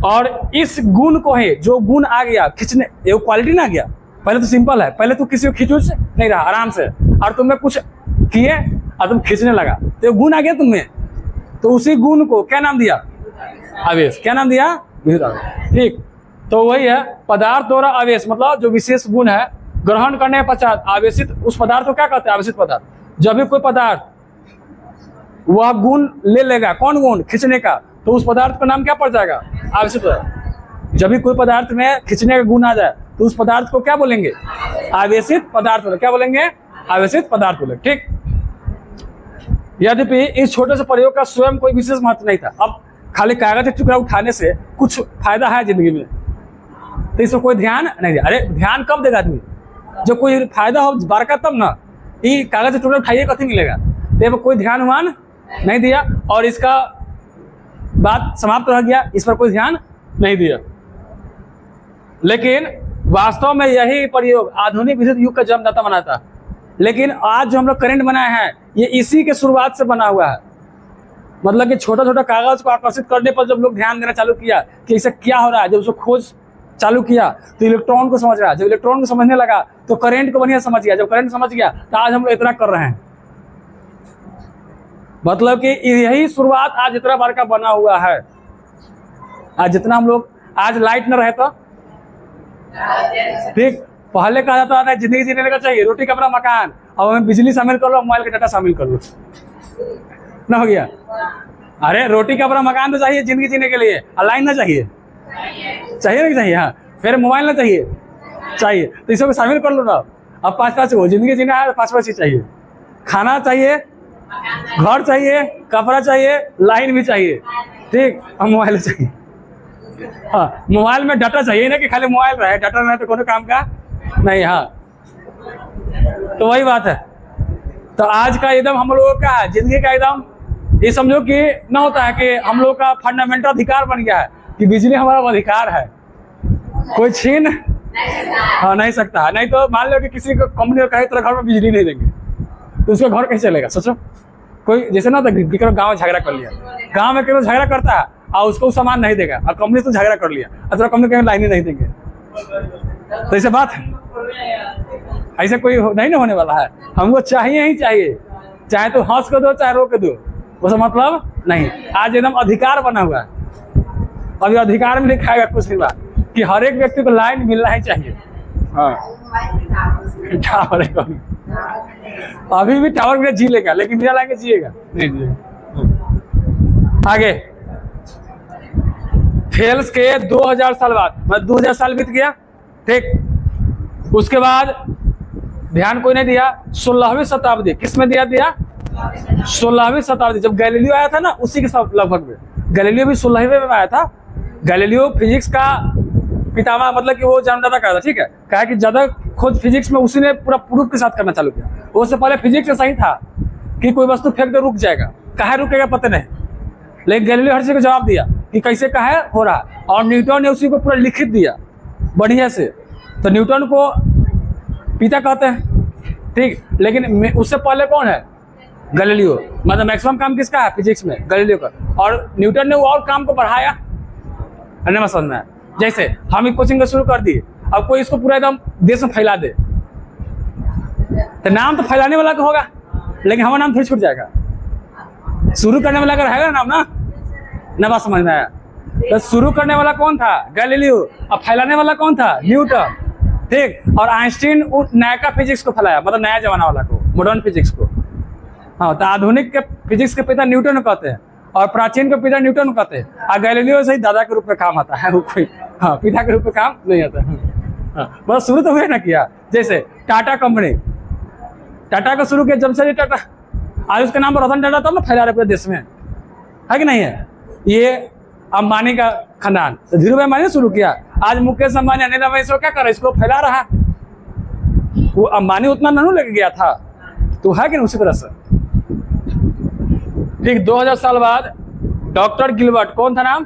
और इस गुण को ही, जो गुण आ गया खींचने, ये क्वालिटी ना आ गया। पहले तो सिंपल है, पहले तो किसी को खींचो नहीं रहा आराम से, और तुमने कुछ किए और तुम खींचने लगा, तो गुण आ गया तुम्हें। तो उसी गुण को क्या नाम दिया? आवेश। क्या नाम दिया? विद्युत आवेश, ठीक। तो वही है, पदार्थ द्वारा आवेश, मतलब जो विशेष गुण है ग्रहण करने के पश्चात आवेशित उस पदार्थ को क्या कहते हैं? आवेशित पदार्थ। जब भी कोई पदार्थ वह गुण ले लेगा, कौन गुण? खींचने का, तो उस पदार्थ का नाम क्या पड़ जाएगा? आवेशित पदार्थ। जब भी कोई पदार्थ में खींचने का गुण आ जाए तो उस पदार्थ को क्या बोलेंगे? आवेशित पदार्थ बोले। क्या बोलेंगे? आवेशित पदार्थ बोले, ठीक। यद्यपि इस छोटे से प्रयोग का स्वयं कोई विशेष महत्व नहीं था। अब खाली कागज का टुकड़ा उठाने से कुछ फायदा है जिंदगी में, तो इसमें कोई ध्यान नहीं दिया। अरे ध्यान कब देगा आदमी? जब कोई फायदा हो बारका तब ना। ये कागज का टुकड़ा उठाइए, कथी मिलेगा? तो कोई ध्यान वान नहीं दिया, और इसका बात समाप्त रह गया, इस पर कोई ध्यान नहीं दिया। लेकिन वास्तव में यही प्रयोग आधुनिक विद्युत युग का जन्मदाता बना था। लेकिन आज जो हम लोग करंट बनाए हैं ये इसी के शुरुआत से बना हुआ है। मतलब कि छोटा छोटा कागज को आकर्षित करने पर जब लोग ध्यान देना चालू किया कि इसे क्या हो रहा है, जब उसको खोज चालू किया तो इलेक्ट्रॉन को समझ रहा है, जब इलेक्ट्रॉन को समझने लगा तो करंट को बढ़िया समझ गया, जब करंट समझ गया तो आज हम लोग इतना कर रहे हैं। मतलब कि यही शुरुआत आज इतना बार का बना हुआ है। आज जितना हम लोग, आज लाइट न रहे तो ठीक, पहले कहा जाता था जिंदगी जीने का चाहिए रोटी कपड़ा मकान, अब हमें बिजली शामिल कर लो, मोबाइल का डाटा शामिल कर लो, ना हो गया। अरे रोटी कपड़ा मकान तो चाहिए जिंदगी जीने के लिए, और लाइन ना चाहिए, चाहिए नहीं चाहिए, हाँ फिर मोबाइल ना चाहिए, चाहिए तो इसको शामिल कर लो ना। अब 5-5 वो जिंदगी जीना है, 5-5 चीज चाहिए, खाना चाहिए, घर चाहिए, कपड़ा चाहिए, लाइन भी चाहिए, ठीक, और मोबाइल चाहिए। हाँ मोबाइल में डाटा चाहिए ना, कि खाली मोबाइल रहे डाटा रहे तो कोनो काम का नहीं। हाँ तो वही बात है। तो आज का एकदम हम लोगों का जिंदगी का एकदम ये समझो कि ना होता है कि हम लोग का फंडामेंटल अधिकार बन गया है कि बिजली हमारा अधिकार है, कोई छीन हाँ नहीं सकता। नहीं तो मान लो कि किसी को कंपनी कहे तेरे घर में बिजली नहीं देंगे तो उसका घर कैसे चलेगा? सोचो, कोई जैसे ना तो गाँव में झगड़ा कर लिया, गाँव में केवल झगड़ा करता है और उसको सामान नहीं देगा, और कंपनी तो झगड़ा कर लिया और तेरा कंपनी कहीं लाइन ही नहीं देंगे, तो ऐसे बात है, ऐसा कोई नहीं ना होने वाला है। हमको चाहिए ही चाहिए, चाहे तो हंस कर दो चाहे रो के दो, उसका मतलब नहीं। आज एकदम अधिकार बना हुआ है, अभी अधिकार में लिखाएगा कुछ नहीं बात कि हर एक व्यक्ति को लाइन मिलना ही चाहिए। हाँ टावर है, अभी भी टावर में जी लेगा लेकिन बिना लाइन के जिएगा नहीं जिएगा। आगे थेल्स के 2000 साल बाद, मतलब 2000 साल बीत गया, ठीक। उसके बाद ध्यान कोई नहीं दिया, 16वीं शताब्दी किसमें दिया 16वीं शताब्दी, जब गैलीलियो आया था ना उसी के साथ लगभग में, गैलीलियो भी 16वीं में आया था। गैलीलियो फिजिक्स का पितामह, मतलब कि वो जन्मदाता कहा था, ठीक है, कहा कि ज्यादा खोज फिजिक्स में उसी ने पूरा प्रूफ के साथ करना चालू किया। उससे पहले फिजिक्स सही था कि कोई वस्तु फेंक दे रुक जाएगा, कहा रुकेगा पता नहीं, लेकिन गैलीलियो हर चीज को जवाब दिया कि कैसे कहा हो रहा, और न्यूटन ने उसी को पूरा लिखित दिया बढ़िया से। तो न्यूटन को पिता कहते हैं, ठीक, लेकिन उससे पहले कौन है? गैलीलियो। मतलब मैक्सिमम काम किसका है फिजिक्स में? गैलीलियो का। और न्यूटन ने वो और काम को बढ़ाया, नहीं समझ में आया। जैसे हम एक कोचिंग शुरू कर दिए, अब कोई इसको पूरा एकदम देश में फैला दे, तो नाम तो फैलाने वाला का होगा, लेकिन हमारा नाम थोड़ी छूट जाएगा। शुरू करने वाला का रहेगा नाम ना बात समझ में आया। तो शुरू करने वाला कौन था? गैलीलियो। अब फैलाने वाला कौन था? न्यूटन, ठीक। और आइंस्टीन नया फिजिक्स को फैलाया, मतलब नया जमाना वाला को, मॉडर्न फिजिक्स को। हाँ तो आधुनिक के फिजिक्स के पिता न्यूटन कहते हैं, और प्राचीन के पिता न्यूटन कहते हैं। और गैलीलियो से ही दादा के रूप में काम आता है, वो कोई हाँ पिता के रूप में काम नहीं आता है। हाँ मतलब शुरू तो हुए ना किया। जैसे टाटा कंपनी, टाटा को शुरू किया जमशेदजी टाटा, आज उसका नाम रतन टाटा, तब ना फैला रहे पूरे देश में, है कि नहीं है? ये अंबानी का खानदान, तो धीरू भाई अंबानी ने शुरू किया, आज मुकेश अंबानी, अनिल अंबानी इसको क्या कर रहा है? इसको फैला रहा। वो अंबानी उतना ननू लेके गया था, तो है कि नहीं उसी तरह से, ठीक। 2000 साल बाद डॉक्टर गिलबर्ट, कौन था नाम?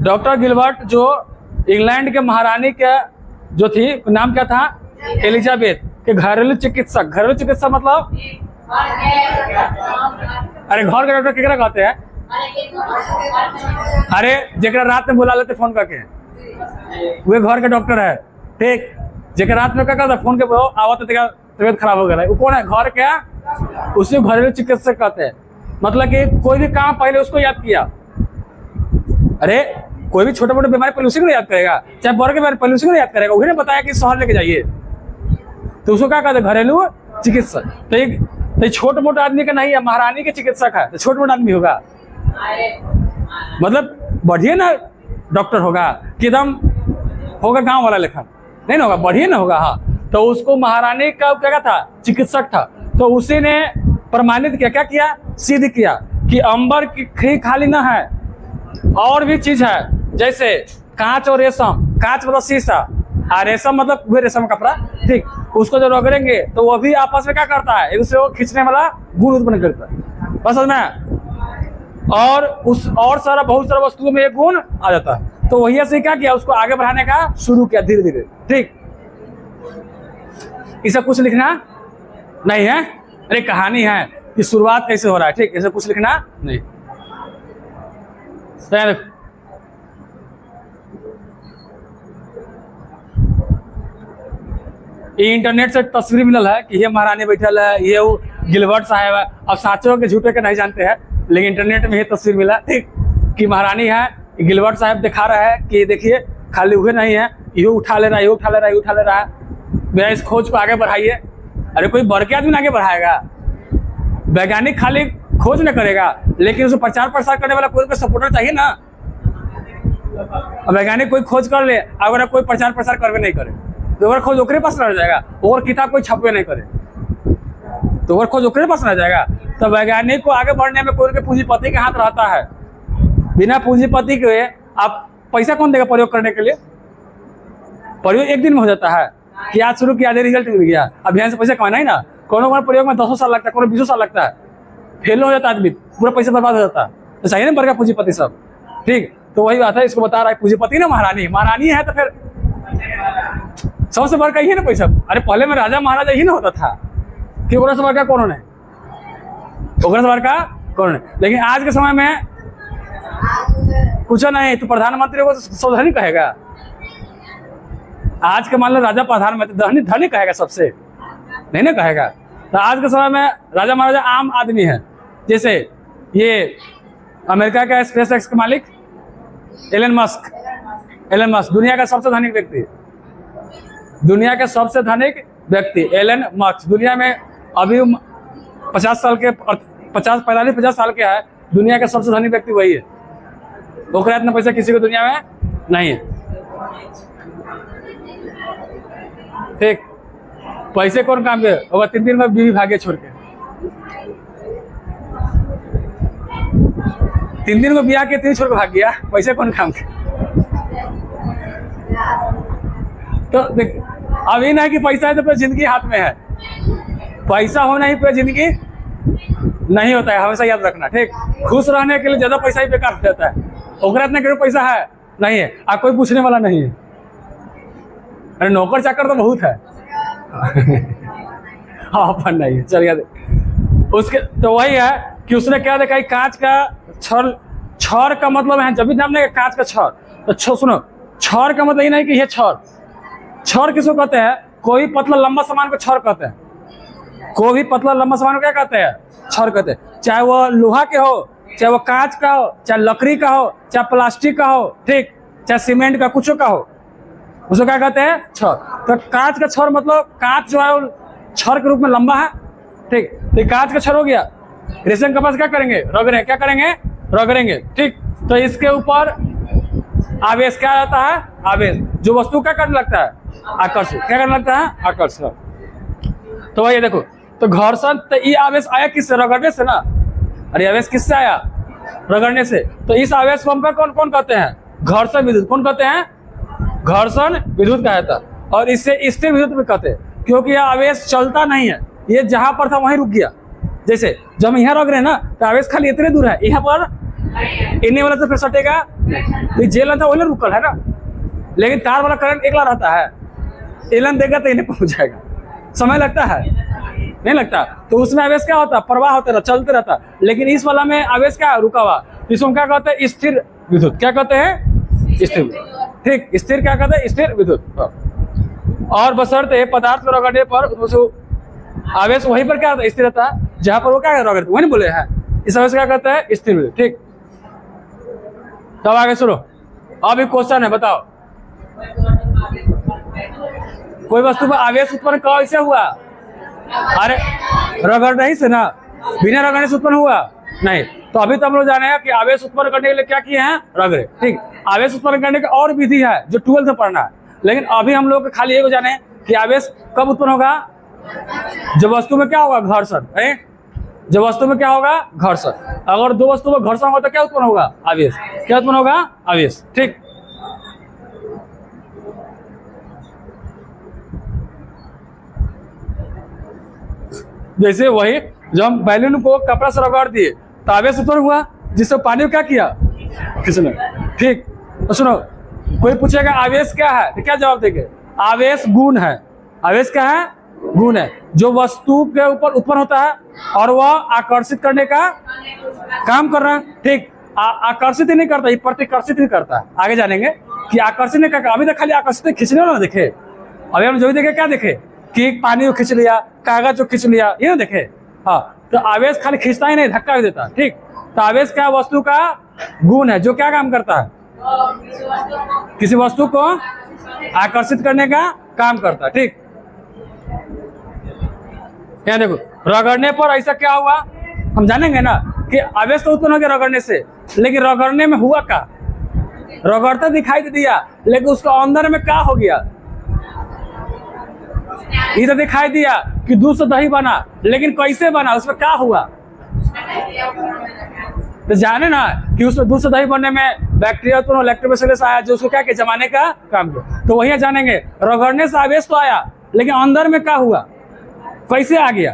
डॉक्टर गिलबर्ट, जो इंग्लैंड के महारानी के जो थी, नाम क्या था? एलिजाबेथ के घरेलू चिकित्सक। घरेलू चिकित्सक मतलब अरे घर के डॉक्टर केकरा कहते हैं? अरे जेकरा रात में बुला लेते फोन करके, वे घर के डॉक्टर है, ठीक। जेकरा रात में क्या कहता फोन के आवत तबियत खराब हो गया, वो कौन है? घर क्या? उसी घरेलू चिकित्सक कहते हैं। मतलब कि कोई भी काम पहले उसको याद किया। अरे कोई भी छोटे मोटे बीमारी पहले उसी को याद करेगा, चाहे बड़े बीमारी पहले उसी को याद करेगा। उन्हें बताया कि शहर लेके जाइए, तो उसको क्या कहते हैं? घरेलू चिकित्सक। तो छोट मोटा आदमी का नहीं है, महारानी के चिकित्सक है, तो छोट मोटा आदमी होगा, मतलब बढ़िया ना डॉक्टर होगा कि एकदम होगा गांव वाला लेखा नहीं ना होगा, बढ़िया ना होगा। हाँ तो उसको महारानी का क्या था? चिकित्सक था। तो उसी ने प्रमाणित किया, क्या किया? सिद्ध किया कि अंबर की खाली ना है, और भी चीज है, जैसे कांच और रेशम। कांच मतलब शीशा, और रेशम मतलब वही रेशम कपड़ा, ठीक। उसको जो रगड़ेंगे तो वो भी आपस में क्या करता है? एक दूसरे को खींचने वाला गुण उत्पन्न करता है, बस में। और उस और सारा बहुत सारा वस्तुओं में एक गुण आ जाता है। तो वही से क्या किया? उसको आगे बढ़ाने का शुरू किया धीरे धीरे, ठीक। इसे कुछ लिखना नहीं है, अरे कहानी है कि शुरुआत कैसे हो रहा है, ठीक। इसे कुछ लिखना नहीं। ये इंटरनेट से तस्वीर मिलल है कि ये महारानी बैठल है, ये वो गिलबर्ट साहब है। अब साचो के झूठे के नहीं जानते हैं, लेकिन इंटरनेट में ये तस्वीर मिला, ठीक, कि महारानी है, गिलबर्ट साहब दिखा रहा है कि देखिए खाली हुए नहीं है, ये उठा ले रहा है, ये उठा ले रहा है, ये उठा ले रहा है, मेरा इस खोज को आगे बढ़ाइए। अरे कोई बढ़ के आदमी आगे बढ़ाएगा? वैज्ञानिक खाली खोज न करेगा, लेकिन उसको प्रचार प्रसार करने वाला कोई सपोर्टर चाहिए ना। वैज्ञानिक कोई खोज कर ले, अगर कोई प्रचार प्रसार करवे नहीं करे तो ओवर खोज ओकरे पास रह जाएगा, और किताब कोई छपवे नहीं करे तो ओवर खोज ओकरे पास रह जाएगा। तो वैज्ञानिक को आगे बढ़ने में कोई पूंजीपति के हाथ रहता है। बिना पूंजीपति के आप पैसा कौन देगा प्रयोग करने के लिए? प्रयोग एक दिन में हो जाता है कि आज शुरू किया, रिजल्ट मिल गया, अभियान से पैसा कमाना ही ना। कोनो प्रयोग में 10 साल लगता है, कोनो 20 साल लगता है, फेल हो जाता है आदमी, पूरा पैसा बर्बाद हो जाता है। तो चाहिए ना बढ़ गया पूंजीपति सब, ठीक। तो वही बात है, इसको बता रहा है पूंजीपति ना महारानी, महारानी है तो फिर सबसे बड़ का ही है ना पैसा। अरे पहले में राजा महाराजा ही ना होता था कि ओकरा से बड़का कौन है, ओकरा से बड़का कौन है। लेकिन आज के समय में कुछ नहीं, तो प्रधानमंत्री को सब धनी कहेगा। आज के मान लो राजा प्रधानमंत्री धनी धनी कहेगा सबसे, नहीं ना कहेगा। तो आज के समय में राजा महाराजा आम आदमी है। जैसे ये अमेरिका का स्पेस एक्स के मालिक एलन मस्क दुनिया का सबसे धनिक व्यक्ति, दुनिया के सबसे धनिक व्यक्ति एलन मस्क। दुनिया में अभी 50 साल के 50 साल के है, दुनिया का सबसे धनिक व्यक्ति वही है। ओकरा इतना पैसा किसी को दुनिया में नहीं है, ठीक। पैसे कौन काम के? और 3 दिन में बीवी भागे छोड़ के, 3 दिन में ब्याह के 3 छोड़ के भाग गया, पैसे कौन काम के? तो देख, अब ये ना है कि पैसा है तो पूरी जिंदगी हाथ में है, पैसा होना ही पूरी जिंदगी नहीं होता है, हमेशा याद रखना, ठीक। खुश रहने के लिए ज्यादा पैसा ही बेकार हो जाता है। ओकरा इतना करो पैसा है नहीं है, आप कोई पूछने वाला नहीं है। अरे नौकर चाकर तो बहुत है हाँ अपन नहीं है, चलिए उसके। तो वही है कि उसने क्या देखा, कांच का छड़ का मतलब है, जब भी नाम लेगा कांच का छड़, तो सुनो, छड़ का मतलब ये नहीं कि ये छड़ किसको कहते हैं? कोई पतला लंबा सामान को छड़ कहते हैं। कोई भी पतला लंबा सामान को क्या कहते हैं? छड़ कहते हैं। चाहे वो लोहा के हो, चाहे वो कांच का हो, चाहे लकड़ी का हो, चाहे प्लास्टिक का हो, ठीक, चाहे सीमेंट का, कुछ का हो, उसको क्या कहते हैं? छड़। तो कांच का छड़ मतलब कांच जो है वो छड़ के रूप में लंबा है, ठीक। तो कांच का छड़ हो गया। रेशम कपास क्या करेंगे? रगड़ेंगे, क्या करेंगे? रगड़ेंगे, ठीक। तो इसके ऊपर आवेश क्या आता है? आवेश जो वस्तु क्या करने लगता है? आकर्षण। क्या करने लगता है? आकर्षण। तो वही देखो, तो घर्षण, तो ये आवेश आया किससे? रगड़ने से ना। अरे आवेश किससे आया? रगड़ने से। तो इस आवेश को हम कौन कौन कहते हैं? घर्षण विद्युत। कौन कहते हैं? घर्षण विद्युत कहा जाता है। और इससे स्थिर विद्युत भी कहते हैं, क्योंकि यह आवेश चलता नहीं है, ये जहां पर था वहीं रुक गया। जैसे जब हम यहाँ रख रहे हैं ना, तो आवेश खाली इतने दूर है, यहाँ पर इन्हीं वाला तो फिर सटेगा, तो जेल था वही रुकल है ना। लेकिन तार वाला करंट एकला रहता है, एलन देगा तो इन्हें पहुंच जाएगा। समय लगता है? नहीं लगता। तो उसमें आवेश क्या होता है? प्रवाह होता रहता, चलते रहता। लेकिन इस वाला में आवेश क्या रुका हुआ, इसको क्या कहते हैं? स्थिर विद्युत। क्या कहते हैं? स्थिर विद्युत, ठीक। स्थिर क्या कहते हैं? स्थिर विद्युत। और बशर्ते पदार्थ को रगड़ने पर आवेश वहीं पर क्या होता है? स्थिर रहता है, जहां पर वो क्या रगड़ते, वही नहीं बोले हैं। इस आवेश क्या कहते हैं? स्थिर विद्युत, ठीक। तब आगे सुनो, अब एक क्वेश्चन है, बताओ कोई वस्तु पर आवेश उत्पन्न कैसे हुआ? अरे रगड़ने ही से ना, बिना रगड़ने से उत्पन्न हुआ नहीं। तो अभी तो हम लोग जाने हैं कि आवेश उत्पन्न करने के लिए क्या किए हैं? रगड़े, ठीक। आवेश उत्पन्न करने की और विधि है जो 12th में पढ़ना है, लेकिन अभी हम लोग खाली ये जाने कि आवेश कब उत्पन्न होगा? जब वस्तु में क्या होगा? घर्षण। जब वस्तु में क्या होगा? घर्षण। अगर दो वस्तु में घर्षण होगा तो क्या उत्पन्न होगा? आवेश। क्या उत्पन्न होगा? आवेश, ठीक। जैसे वही जब हम बैलून को कपड़ा से रगड़ दिए तो आवेश उत्पन्न हुआ, जिससे पानी को क्या किया? खींचना, ठीक। तो सुनो, कोई पूछेगा आवेश क्या है, तो क्या जवाब देंगे? आवेश गुण है। आवेश क्या है? गुण है, जो वस्तु के ऊपर उत्पन्न होता है और वह आकर्षित करने का काम कर रहा है, ठीक। आकर्षित ही नहीं करता, ये प्रतिकर्षित ही करता है। आगे जानेंगे कि आकर्षित नहीं करता। अभी तक खाली आकर्षित खींचने वाला देखे, अभी हम जो भी देखे क्या देखे? कि पानी को खींच लिया, कागज को खींच लिया, ये ना देखे। हाँ, तो आवेश खाली खींचता ही नहीं, धक्का भी देता। ठीक, तो आवेश क्या वस्तु का गुण है जो क्या काम करता है, किसी वस्तु को आकर्षित करने का काम करता है। ठीक, यहाँ देखो, रगड़ने पर ऐसा क्या हुआ, हम जानेंगे ना कि आवेश तो उत्पन्न हो गया रगड़ने से, लेकिन रगड़ने में हुआ क्या, रगड़ता दिखाई दे दिया, लेकिन उसका अंदर में क्या हो गया, इधर दिखाई दिया कि दूध से दही बना, लेकिन कैसे बना, उसमें क्या हुआ। तो जाने ना कि उसमें दूध से दही बनने में बैक्टीरिया उत्पन्न, लैक्टोबैसिलस आया जो उसको क्या किया, जमाने का काम किया। तो वही जानेंगे, रगड़ने से आवेश तो आया, लेकिन अंदर में क्या हुआ, कैसे आ गया,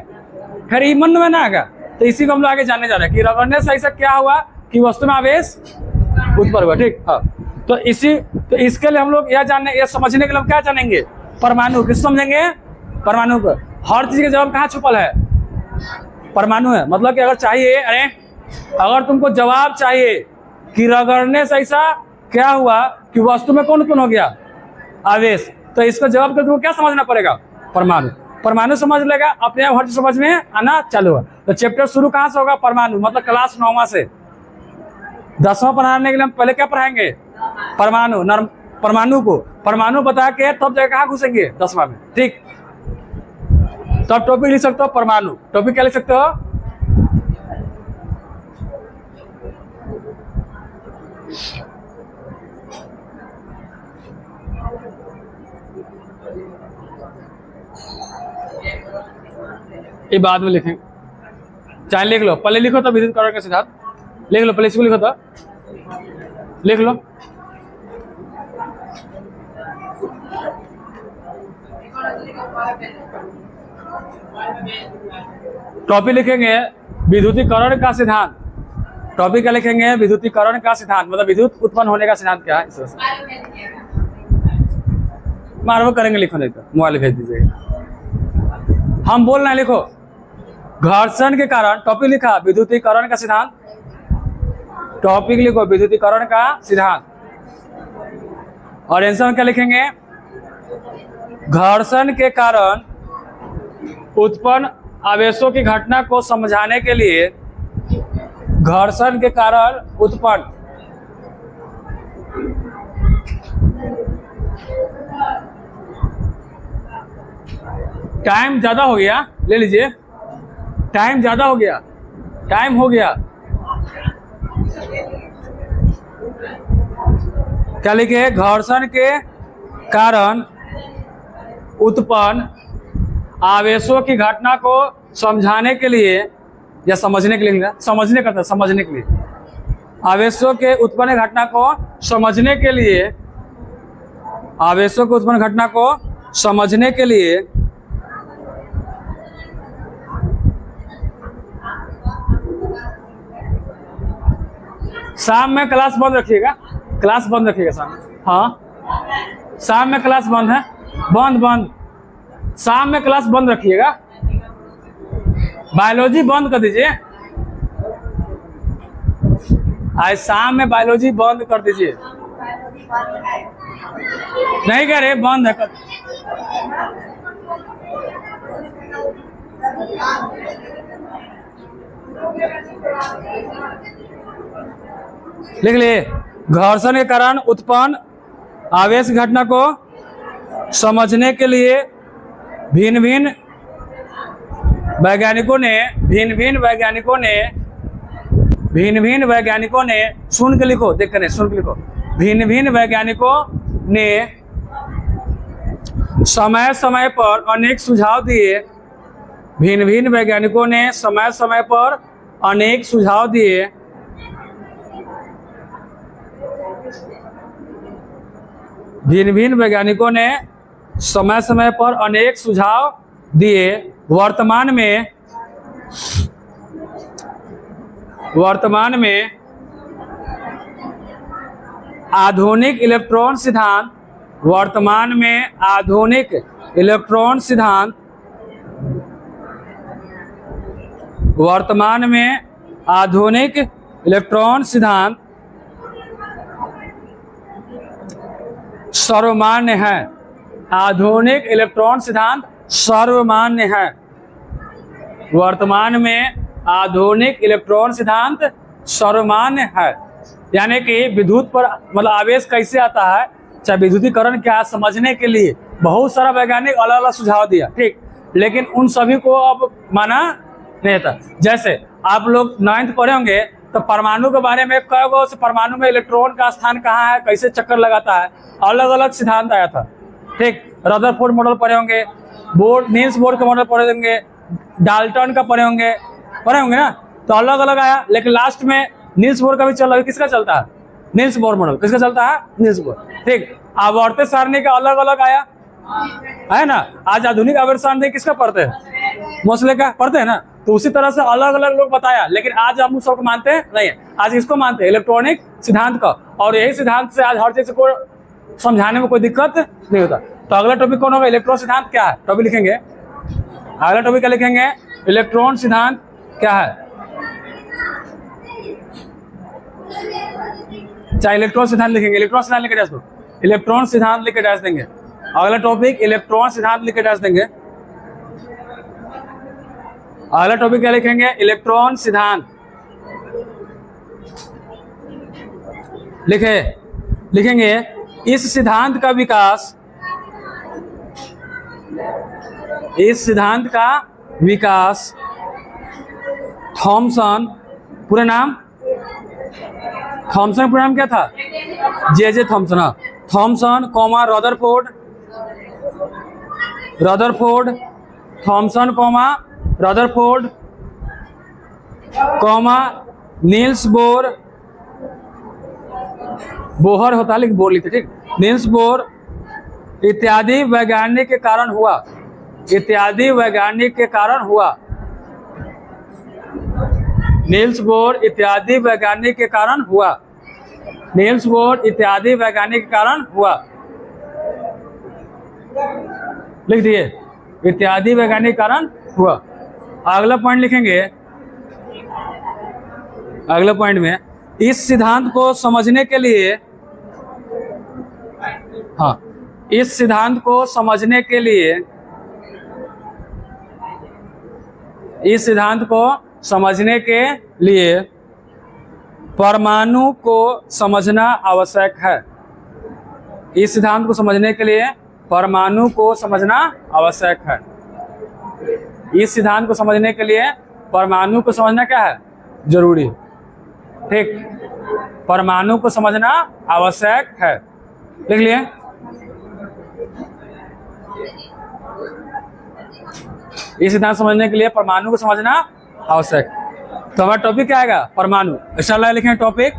फिर ये मन में ना आ गया। तो इसी को हम लोग आगे जानने जा रहे हैं कि रगड़ने से ऐसा क्या हुआ कि वस्तु में आवेश उत्पन्न हुआ। ठीक, हाँ, तो इसके लिए हम लोग यह जानने, यह समझने के लिए हम क्या जानेंगे, परमाणु। किस समझेंगे, परमाणु को। हर चीज का जवाब कहाँ छुपल है, परमाणु है। मतलब कि अगर चाहिए, अगर तुमको जवाब चाहिए कि रगड़ने से ऐसा क्या हुआ कि वस्तु में कौन उत्पन्न हो गया, आवेश, तो इसका जवाब को तुमको क्या समझना पड़ेगा, परमाणु। परमाणु समझ लेगा, अपने आप हर चीज समझ में आना चालू हुआ। तो चैप्टर शुरू कहाँ से होगा, परमाणु, मतलब क्लास 9वां से। 10वां पढ़ाने के लिए हम पहले क्या पढ़ाएंगे, परमाणु, परमाणु को। परमाणु बता के तब जाकर कहाँ घुसेंगे, 10वां में। ठीक, तब टॉपिक लिख सकते हो परमाणु। टॉपिक क्या लिख सकते हो, ये बाद में लिखेंगे, चाहे लिख लो, पहले लिखो तो विद्युत करण का सिद्धांत लिख लो, पहले इसको लिखो तो लिख लो। टॉपिक लिखेंगे विद्युतीकरण का सिद्धांत। टॉपिक क्या लिखेंगे, विद्युतीकरण का सिद्धांत, मतलब विद्युत उत्पन्न होने का सिद्धांत क्या है। मारव करेंगे, लिखो नहीं तो मोबाइल भेज दीजिएगा। हम बोल रहे हैं, लिखो घर्षण के कारण, टॉपिक लिखा विद्युतीकरण का सिद्धांत, टॉपिक लिखो विद्युतीकरण का सिद्धांत। और आंसर में क्या लिखेंगे, घर्षण के कारण उत्पन्न आवेशों की घटना को समझाने के लिए, घर्षण के कारण उत्पन्न, टाइम ज्यादा हो गया, ले लीजिए, टाइम ज्यादा हो गया, टाइम हो गया, क्या लिखे, घर्षण के कारण उत्पन्न आवेशों की घटना को समझाने के लिए या समझने के लिए, समझने का था, समझने के लिए, आवेशों के उत्पन्न घटना को समझने के लिए, आवेशों के उत्पन्न घटना को समझने के लिए शाम में क्लास बंद रखिएगा, क्लास बंद रखिएगा शाम में। हाँ, शाम में क्लास बंद है, बंद, शाम में क्लास बंद रखिएगा, बायोलॉजी बंद कर दीजिए, आज शाम में बायोलॉजी बंद कर दीजिए। नहीं कह रहे, बंद है। लिख लिए, घर्षण के कारण उत्पन्न आवेश घटना को समझने के लिए भिन्न भिन्न वैज्ञानिकों ने सुन के लिखो, देख कर सुन के लिखो, भिन्न भिन्न वैज्ञानिकों ने समय समय पर अनेक सुझाव दिए, भिन्न भिन्न वैज्ञानिकों ने समय समय पर अनेक सुझाव दिए, भिन्न भिन्न वैज्ञानिकों ने समय समय पर अनेक सुझाव दिए। वर्तमान में आधुनिक इलेक्ट्रॉन सिद्धांत, वर्तमान में आधुनिक इलेक्ट्रॉन सिद्धांत, वर्तमान में आधुनिक इलेक्ट्रॉन सिद्धांत सर्वमान्य है। आधुनिक इलेक्ट्रॉन सिद्धांत सर्वमान्य है। वर्तमान में आधुनिक इलेक्ट्रॉन सिद्धांत सर्वमान्य है। यानी कि विद्युत पर मतलब आवेश कैसे आता है, चाहे विद्युतीकरण क्या है, समझने के लिए बहुत सारा वैज्ञानिक अलग अलग सुझाव दिया, ठीक, लेकिन उन सभी को अब माना नहीं था। जैसे आप लोग 9th पढ़े होंगे तो परमाणु के बारे में कई गो से परमाणु में इलेक्ट्रॉन का स्थान कहाँ है, कैसे चक्कर लगाता है, अलग अलग सिद्धांत आया था, ठीक। रदरफोर्ड मॉडल पढ़े होंगे, नील्स बोर का मॉडल पढ़े होंगे, डाल्टन का पढ़े होंगे ना, तो अलग अलग आया। लेकिन लास्ट में नील्स बोर का भी चल रहा है। किसका चलता है? Niels Bohr model. किसका चलता है? नील्स बोर, ठीक। आवर्त सारणी का अलग अलग आया है ना। आज आधुनिक आवर्त सारणी किसका पढ़ते हैं? मोस्ले का पढ़ते हैं ना। तो उसी तरह से अलग अलग लोग बताया, लेकिन आज हम सबको मानते हैं नहीं है। आज किसको मानते हैं? इलेक्ट्रॉनिक सिद्धांत का। और यही सिद्धांत से आज हर चीज को समझाने में कोई दिक्कत नहीं होता। तो अगला टॉपिक कौन होगा? इलेक्ट्रॉन सिद्धांत क्या है, टॉपिक लिखेंगे। अगला टॉपिक क्या लिखेंगे? इलेक्ट्रॉन सिद्धांत क्या है। चाहे इलेक्ट्रॉन सिद्धांत लिखेंगे, इलेक्ट्रॉन सिद्धांत लिख के डैश दो, इलेक्ट्रॉन सिद्धांत लिख के डैश देंगे। अगला टॉपिक इलेक्ट्रॉन सिद्धांत लिख के डैश देंगे। अगला टॉपिक क्या लिखेंगे? इलेक्ट्रॉन सिद्धांत लिखेंगे। इस सिद्धांत का विकास थॉमसन, पूरा नाम थॉमसन, पूरा नाम क्या था? J Thomson. Thomson comma Rutherford, Thomson comma Rutherford comma Niels Bohr होता है लेकिन बोर लिखते, ठीक। नील्स बोर इत्यादि वैज्ञानिक के कारण हुआ। नील्स बोर इत्यादि वैज्ञानिक के कारण हुआ। लिख दिए, इत्यादि वैज्ञानिक कारण हुआ। अगला पॉइंट लिखेंगे। अगले पॉइंट में इस सिद्धांत को समझने के लिए, इस सिद्धांत को समझने के लिए परमाणु को समझना आवश्यक है। इस सिद्धांत को समझने के लिए परमाणु को समझना आवश्यक है। इस सिद्धांत को समझने के लिए परमाणु को समझना क्या है? जरूरी, ठीक। परमाणु को समझना आवश्यक है, लिख लिए। इस सिद्धांत समझने के लिए परमाणु को समझना आवश्यक। तो हमारा टॉपिक क्या आएगा? परमाणु। एक्स्ट्रा लिखेंगे टॉपिक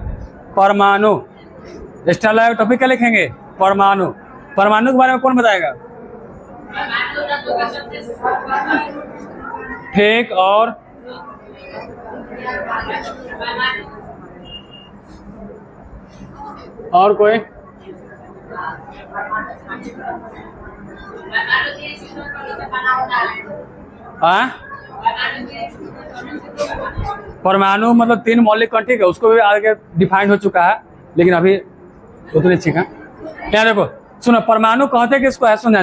परमाणु। एक्स्ट्रा टॉपिक क्या लिखेंगे? परमाणु। परमाणु के बारे में कौन बताएगा? ठीक। और कोई? परमाणु मतलब 3 मौलिक कण, ठीक है। उसको भी आगे डिफाइन हो चुका है, लेकिन अभी उतने ठीक है। क्या देखो, सुनो, परमाणु कहते किसको है? सुन,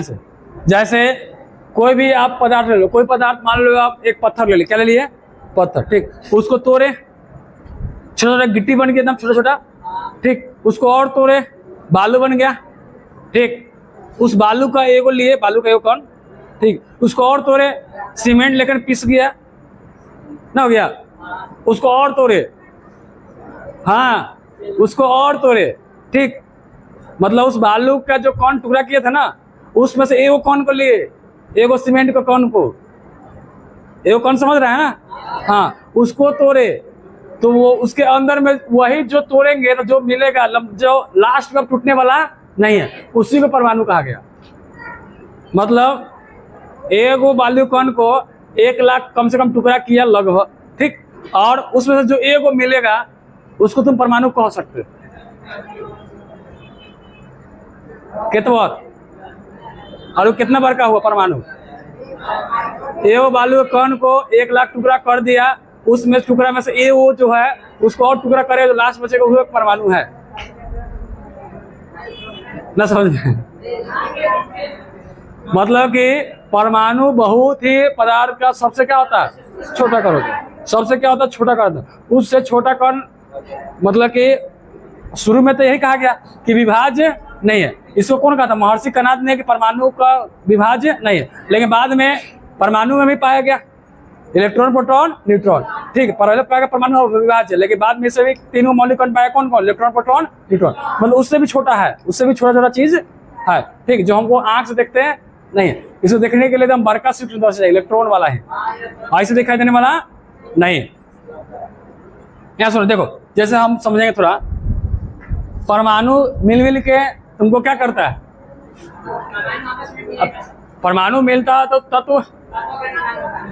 जैसे कोई भी आप पदार्थ ले लो, कोई पदार्थ मान लो, आप एक पत्थर ले लिए, क्या ले लिए? पत्थर, ठीक। उसको तोड़े, छोटा गिट्टी बन गया एकदम छोटा छोटा, ठीक। उसको और तोड़े, बालू बन गया, ठीक। उस बालू का एगो लिए, बालू का एगो कण, ठीक। उसको और तोड़े, सीमेंट लेकर पिस गया ना, हो गया। उसको और तोड़े, उसको और तोड़े, ठीक। मतलब उस बालू का जो कण टुकड़ा किया था ना, उसमें से एगो कण को लिए, एगो सीमेंट को कण को, एगो कण समझ रहा है ना, उसको तोड़े। तो वो उसके अंदर में वही जो तोड़ेंगे तो जो मिलेगा, जो लास्ट में टूटने वाला नहीं है, उसी को परमाणु कहा गया। मतलब एगो बालू कण को 1 लाख कम से कम टुकड़ा किया लगभग, ठीक। और उसमें से जो एगो मिलेगा उसको तुम परमाणु कह सकते हो। कितना और कितना बार का हुआ परमाणु? एगो बालू कण को 1 लाख टुकड़ा कर दिया, उसमें टुकड़ा में से एगो जो है उसको और टुकड़ा करे तो लास्ट बचेगा, वो परमाणु है ना, समझ में? मतलब कि परमाणु बहुत ही पदार्थ का सबसे क्या होता है, छोटा कण होता है। सबसे क्या होता है, छोटा कण। उससे छोटा कण मतलब कि शुरू में तो यही कहा गया कि विभाज्य नहीं है। इसको कौन कहा था, महर्षि कणाद ने, कि परमाणु का विभाज्य नहीं है। लेकिन बाद में परमाणु में भी पाया गया इलेक्ट्रॉन, प्रोटॉन, न्यूट्रॉन। ठीक है, पहले पाया गया परमाणु विभाज्य, लेकिन बाद में से भी तीनों मौलिक कण पाया। कौन कौन, इलेक्ट्रॉन, प्रोटॉन, न्यूट्रॉन। मतलब उससे भी छोटा है, उससे भी छोटा छोटा चीज है। ठीक, जो हमको आंख से देखते हैं नहीं है। इसको देखने के लिए एकदम बड़का सूक्ष्म चाहिए, इलेक्ट्रॉन वाला है, ऐसे दिखाई देने वाला नहीं है। यहाँ सुनो, देखो जैसे हम समझेंगे थोड़ा, परमाणु मिल के तुमको क्या करता है, परमाणु मिलता है तो तत्व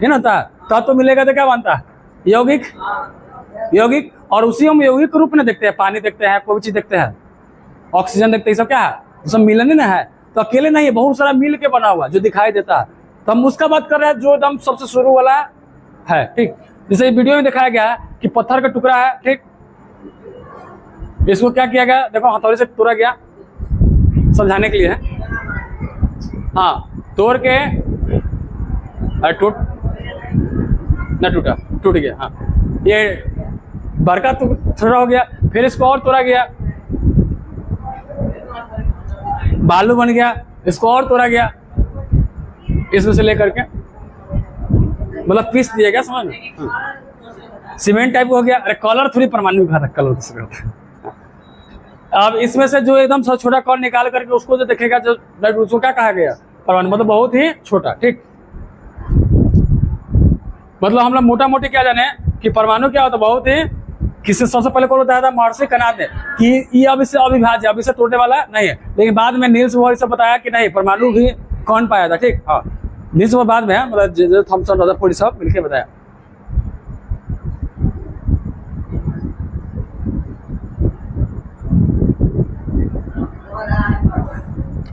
ये ना होता है, तत्व मिलेगा तो क्या बनता है, यौगिक। यौगिक, और उसी हम यौगिक रूप में देखते हैं, पानी देखते हैं, कोई चीज देखते हैं, ऑक्सीजन देखते हैं, सब क्या है, सब मिलन ना है। तो अकेले नहीं है, बहुत सारा मिल के बना हुआ जो दिखाई देता है। तो हम उसका बात कर रहे हैं जो एकदम सबसे शुरू वाला है। ठीक, जैसे वीडियो में दिखाया गया है कि पत्थर का टुकड़ा है। ठीक, इसको क्या किया गया, देखो हथौड़े से तोड़ा गया, समझाने के लिए है। हाँ, तोड़ के टूट गया। हाँ, ये बड़का थोड़ा हो गया, फिर इसको और तोड़ा गया, बालू बन गया, इसको और तोड़ा गया, इसमें से लेकर के मतलब पीस दिया गया, समझ में, सीमेंट टाइप हो गया। अरे कलर थोड़ी परमाणु का कलर दूसरा होता है। अब इसमें से जो एकदम छोटा कण निकाल करके उसको जो देखेगा, जो उसको क्या कहा गया, परमाणु, मतलब बहुत ही छोटा। ठीक, मतलब हम लोग मोटा मोटी क्या जाने कि परमाणु क्या होता है, बहुत ही, किससे सबसे पहले कौन बताया था, महर्षि कणाद ने, कि ये अब इससे अविभाज्य, अब इसे तोड़ने वाला नहीं है। लेकिन बाद में नील्स बोर से बताया कि नहीं, परमाणु भी कौन पाया था। ठीक, हाँ, नील्स बोर बाद में है, मतलब थॉमसन, रदरफोर्ड सब मिलकर बताया।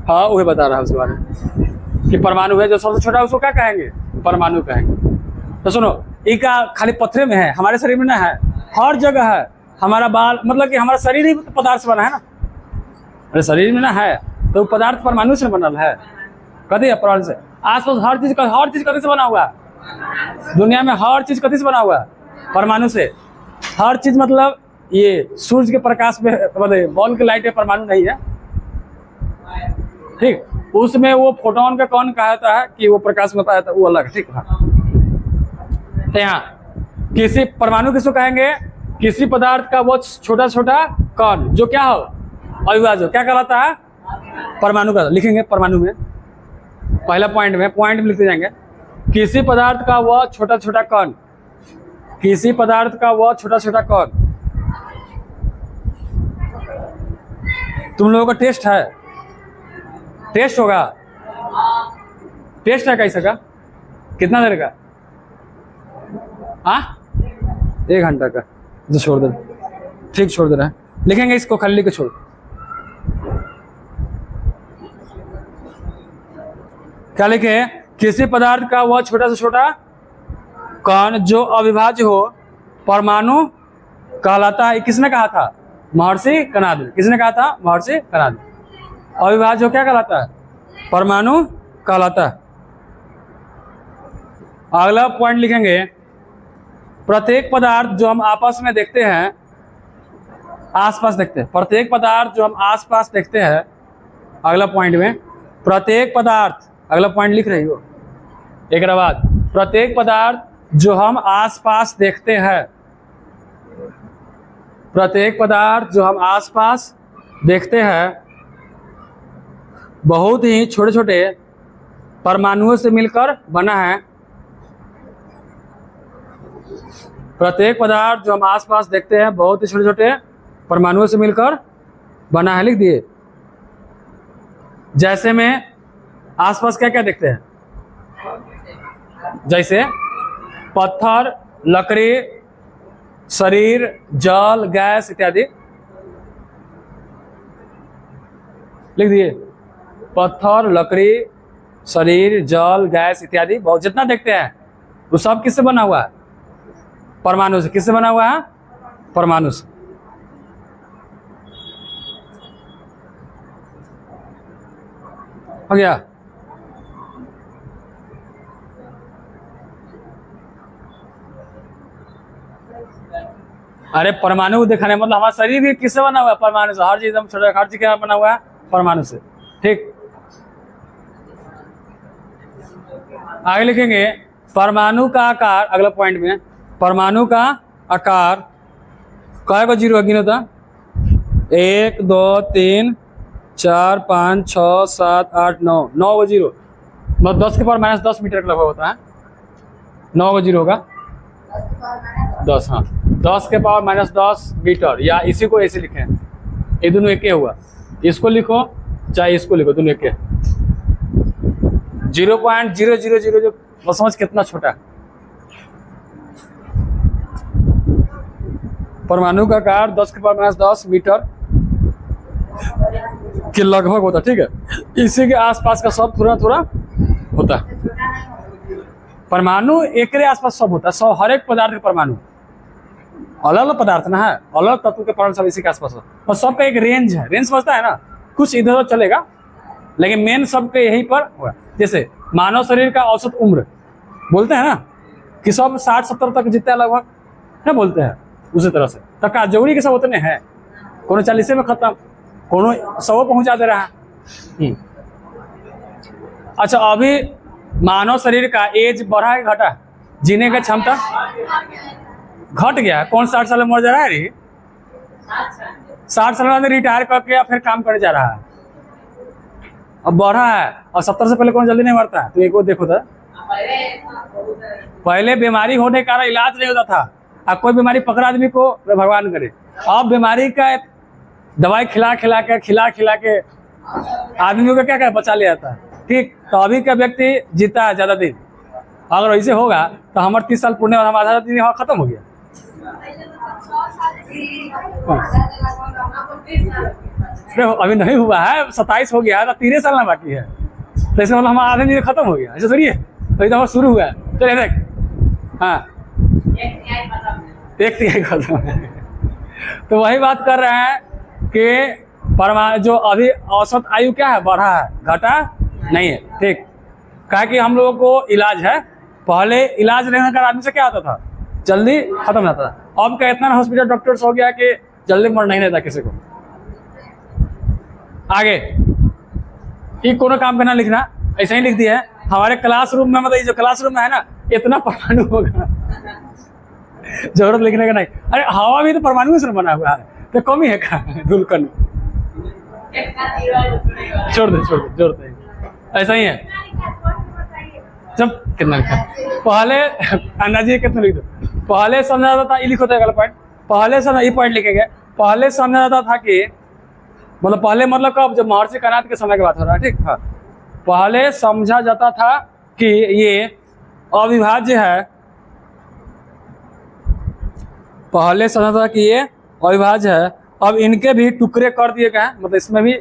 हाँ, वही बता रहा है उसके बारे में कि परमाणु है जो सबसे छोटा, उसको क्या कहेंगे, परमाणु कहेंगे। तो सुनो, एक खाली पत्थर में है, हमारे शरीर में ना है, हर जगह है। हमारा बाल, मतलब कि हमारा शरीर ही पदार्थ से बना है ना, हमारे शरीर में ना है, तो पदार्थ परमाणु से बनल है। कथी है, परमाणु से। आसपास हर चीज कथी से बना हुआ है, दुनिया में हर चीज कथी से बना हुआ है, परमाणु से। हर चीज मतलब ये सूर्य के प्रकाश में, मतलब बॉल की लाइट में परमाणु नहीं है। ठीक, उसमें वो फोटोन का कौन कहता है कि वो प्रकाश में पाया था, वो अलग। ठीक है, तो यहाँ किसी परमाणु किसको कहेंगे, किसी पदार्थ का वो छोटा छोटा कण जो क्या हो, अविभाज्य हो, क्या कहलाता है, परमाणु का। लिखेंगे परमाणु में, पहला पॉइंट में लिखते जाएंगे, किसी पदार्थ का वह छोटा छोटा कण, किसी पदार्थ का वह छोटा छोटा कण। तुम लोगों का टेस्ट है, टेस्ट होगा, टेस्ट है कैसे का, कितना देर का, हाँ 1 घंटा का, जो छोड़ दे, ठीक छोड़ दे रहा है। लिखेंगे इसको खाली के छोड़, क्या लिखे, किसी पदार्थ का वह छोटा से छोटा कण जो अविभाज्य हो, परमाणु कहलाता है। किसने कहा था, महर्षि कणाद। किसने कहा था, महर्षि कणाद। अविभाज्य हो क्या कहलाता है, परमाणु कहलाता है। अगला पॉइंट लिखेंगे, प्रत्येक पदार्थ जो हम आपस में देखते हैं, आसपास देखते हैं, प्रत्येक पदार्थ जो हम आसपास देखते हैं। अगला पॉइंट में प्रत्येक पदार्थ, अगला पॉइंट लिख रही हो एक बाद, प्रत्येक पदार्थ जो हम आसपास देखते हैं, प्रत्येक पदार्थ जो हम आसपास देखते हैं, बहुत ही छोटे छोटे परमाणुओं से मिलकर बना है। प्रत्येक पदार्थ जो हम आसपास देखते हैं, बहुत ही छोटे छोटे परमाणुओं से मिलकर बना है। लिख दिए। जैसे में आसपास क्या क्या देखते हैं, जैसे पत्थर, लकड़ी, शरीर, जल, गैस इत्यादि। लिख दिए, पत्थर, लकड़ी, शरीर, जल, गैस इत्यादि, बहुत जितना देखते हैं वो सब किससे बना हुआ है, परमाणु से। किससे बना हुआ है, परमाणु से। हो गया। अरे परमाणु को दिखाने मतलब हमारा शरीर भी किससे बना हुआ है? परमाणु से। हर चीज हम छोटा, हर चीज क्या बना हुआ है? परमाणु से। ठीक, आगे लिखेंगे परमाणु का आकार, अगला पॉइंट में परमाणु का आकार काय को जीरो गिनो था? 1 2 3 4 5 6 7 8 9, 9 को जीरो मतलब 10 के पावर माइनस 10 मीटर का लगभग होता है। 9 को जीरो होगा 10, हाँ 10 के पावर माइनस 10 मीटर, या इसी को ऐसे लिखें, ये दोनों एक हुआ, इसको लिखो चाहे इसको लिखो, दोनों एक। 0.000 जो वो समझ कितना छोटा है। परमाणु का आकार 10 के पावर माइनस 10 मीटर के लगभग होता है। ठीक है, इसी के आसपास का सब थोड़ा थोड़ा होता है। परमाणु एक आसपास सब होता है, सब हर एक पदार्थ के परमाणु अलग अलग पदार्थ ना है, अलग अलग तत्व के परमाणु सब इसी के आसपास हो, और सबका एक रेंज है। रेंज समझता है ना, कुछ इधर उधर चलेगा लेकिन मेन सबके यहीं पर होगा। जैसे मानव शरीर का औसत उम्र बोलते हैं ना कि सब 60-70 तक जीते हैं लगभग ना, बोलते हैं उसी तरह से। तब का जरूरी के सब उतने हैं, कोनो 40 में खत्म, कोनो 100 पहुंचा दे रहा है। अच्छा, अभी मानव शरीर का एज बढ़ा है घटा? जीने का क्षमता घट गया। कौन 60 साल में मर जा रहा है? 60 साल में रिटायर करके या फिर काम करने जा रहा है, अब बढ़ा है। और 70 से पहले कौन जल्दी नहीं मरता है? तो एक वो देखो था, पहले बीमारी होने का इलाज नहीं होता था, अब कोई बीमारी पकड़ा आदमी को भगवान करे, अब बीमारी का दवाई खिला खिला के आदमी को क्या बचा ले जाता है। ठीक, तो अभी का व्यक्ति जीता है ज्यादा दिन। अगर ऐसे होगा तो हमारे 30 साल पुण्य और हम आधा दिन यहाँ खत्म हो गया। अभी नहीं हुआ है, 27 हो गया है, 3 साल ना बाकी है, तो ऐसे मतलब हमारा आधे दिन खत्म हो गया। ऐसे थोड़ी है, अभी तो शुरू हुआ है। चलिए देख, हाँ 1/3 खत्म है। तो वही बात कर रहे हैं कि परमाणु जो अभी औसत आयु क्या है, बढ़ा है, घटा नहीं है। ठीक, कहा कि हम लोगों को इलाज है, पहले इलाज लेने का आदमी से क्या आता था, जल्दी खत्म जाता था। अब क्या इतना हॉस्पिटल डॉक्टर्स हो गया कि जल्दी मर नहीं रहता किसी को। आगे ये कोनो काम करना लिखना ऐसा ही लिख दिया है। हमारे क्लासरूम में, मतलब ये जो क्लासरूम में है ना, इतना परमाणु होगा, जरूरत लिखने का नहीं। अरे हवा भी तो परमाणु से बना हुआ है, तो कमी है क्या? धुलकन छोड़ दे जरूरत नहीं, ऐसा ही है। जब कितना लिखा पहले अंदाजी कितना लिख दो। पहले समझा जाता था, ये लिखो था पॉइंट, पहले समझ ये पॉइंट लिखेंगे। पहले समझा जाता था कि मतलब पहले मतलब कब, जब महर्षि कनाद के समय की बात हो रहा है। ठीक, हाँ, पहले समझा जाता था कि ये अविभाज्य है, पहले समझा था कि ये अविभाज्य है। अब इनके भी टुकड़े कर दिए गए हैं, मतलब इसमें भी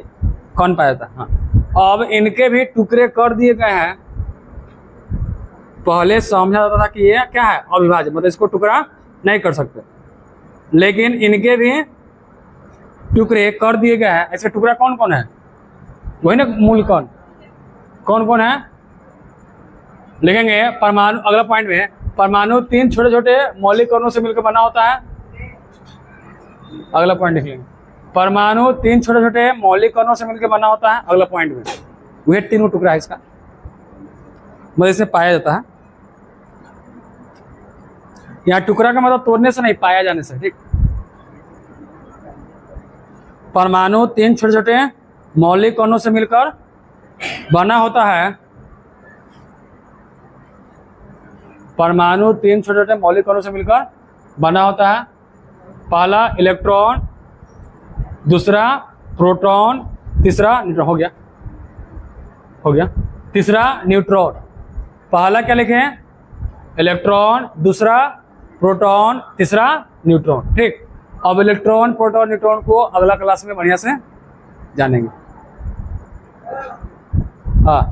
कौन पाया था, हाँ, अब इनके भी टुकड़े कर दिए गए हैं। पहले समझा जाता था कि ये क्या है, अविभाज्य, मतलब इसको टुकड़ा नहीं कर सकते, लेकिन इनके भी टुकड़े कर दिए गए हैं। इसका टुकड़ा कौन कौन है, वही ना मूल कौन कौन है लिखेंगे। परमाणु, अगला पॉइंट में परमाणु 3 छोटे छोटे मौलिक कणों से मिलकर बना होता है। अगला पॉइंट लिख लेंगे, परमाणु 3 छोटे छोटे मौलिक कणों से मिलकर बना होता है। अगला पॉइंट में वही 3 टुकड़ा है इसका, मतलब इसमें पाया जाता है। यहाँ टुकड़ा का मतलब तोड़ने से नहीं, पाया जाने से। ठीक, परमाणु 3 छोटे छोटे मौलिक कणों से मिलकर बना होता है। परमाणु 3 छोटे छोटे मौलिक कणों से मिलकर बना होता है। पहला इलेक्ट्रॉन, दूसरा प्रोटॉन, तीसरा न्यूट्रॉन। हो गया तीसरा न्यूट्रॉन। पहला क्या लिखें, इलेक्ट्रॉन, दूसरा प्रोटॉन, तीसरा न्यूट्रॉन। ठीक, अब इलेक्ट्रॉन, प्रोटॉन, न्यूट्रॉन को अगला क्लास में बढ़िया से जानेंगे। हाँ,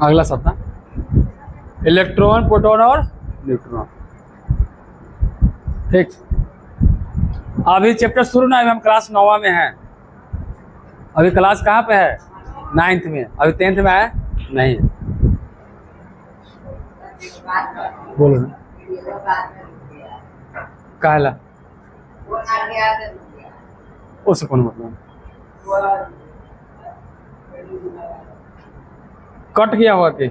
अगला सप्ताह इलेक्ट्रॉन, प्रोटॉन और न्यूट्रॉन। ठीक, अभी चैप्टर शुरू ना, अभी हम क्लास 9 में हैं। अभी क्लास कहाँ पे है, 9th में, अभी 10th में है नहीं। बोलो ना काला उससे कौन मतलब कट गया हुआ के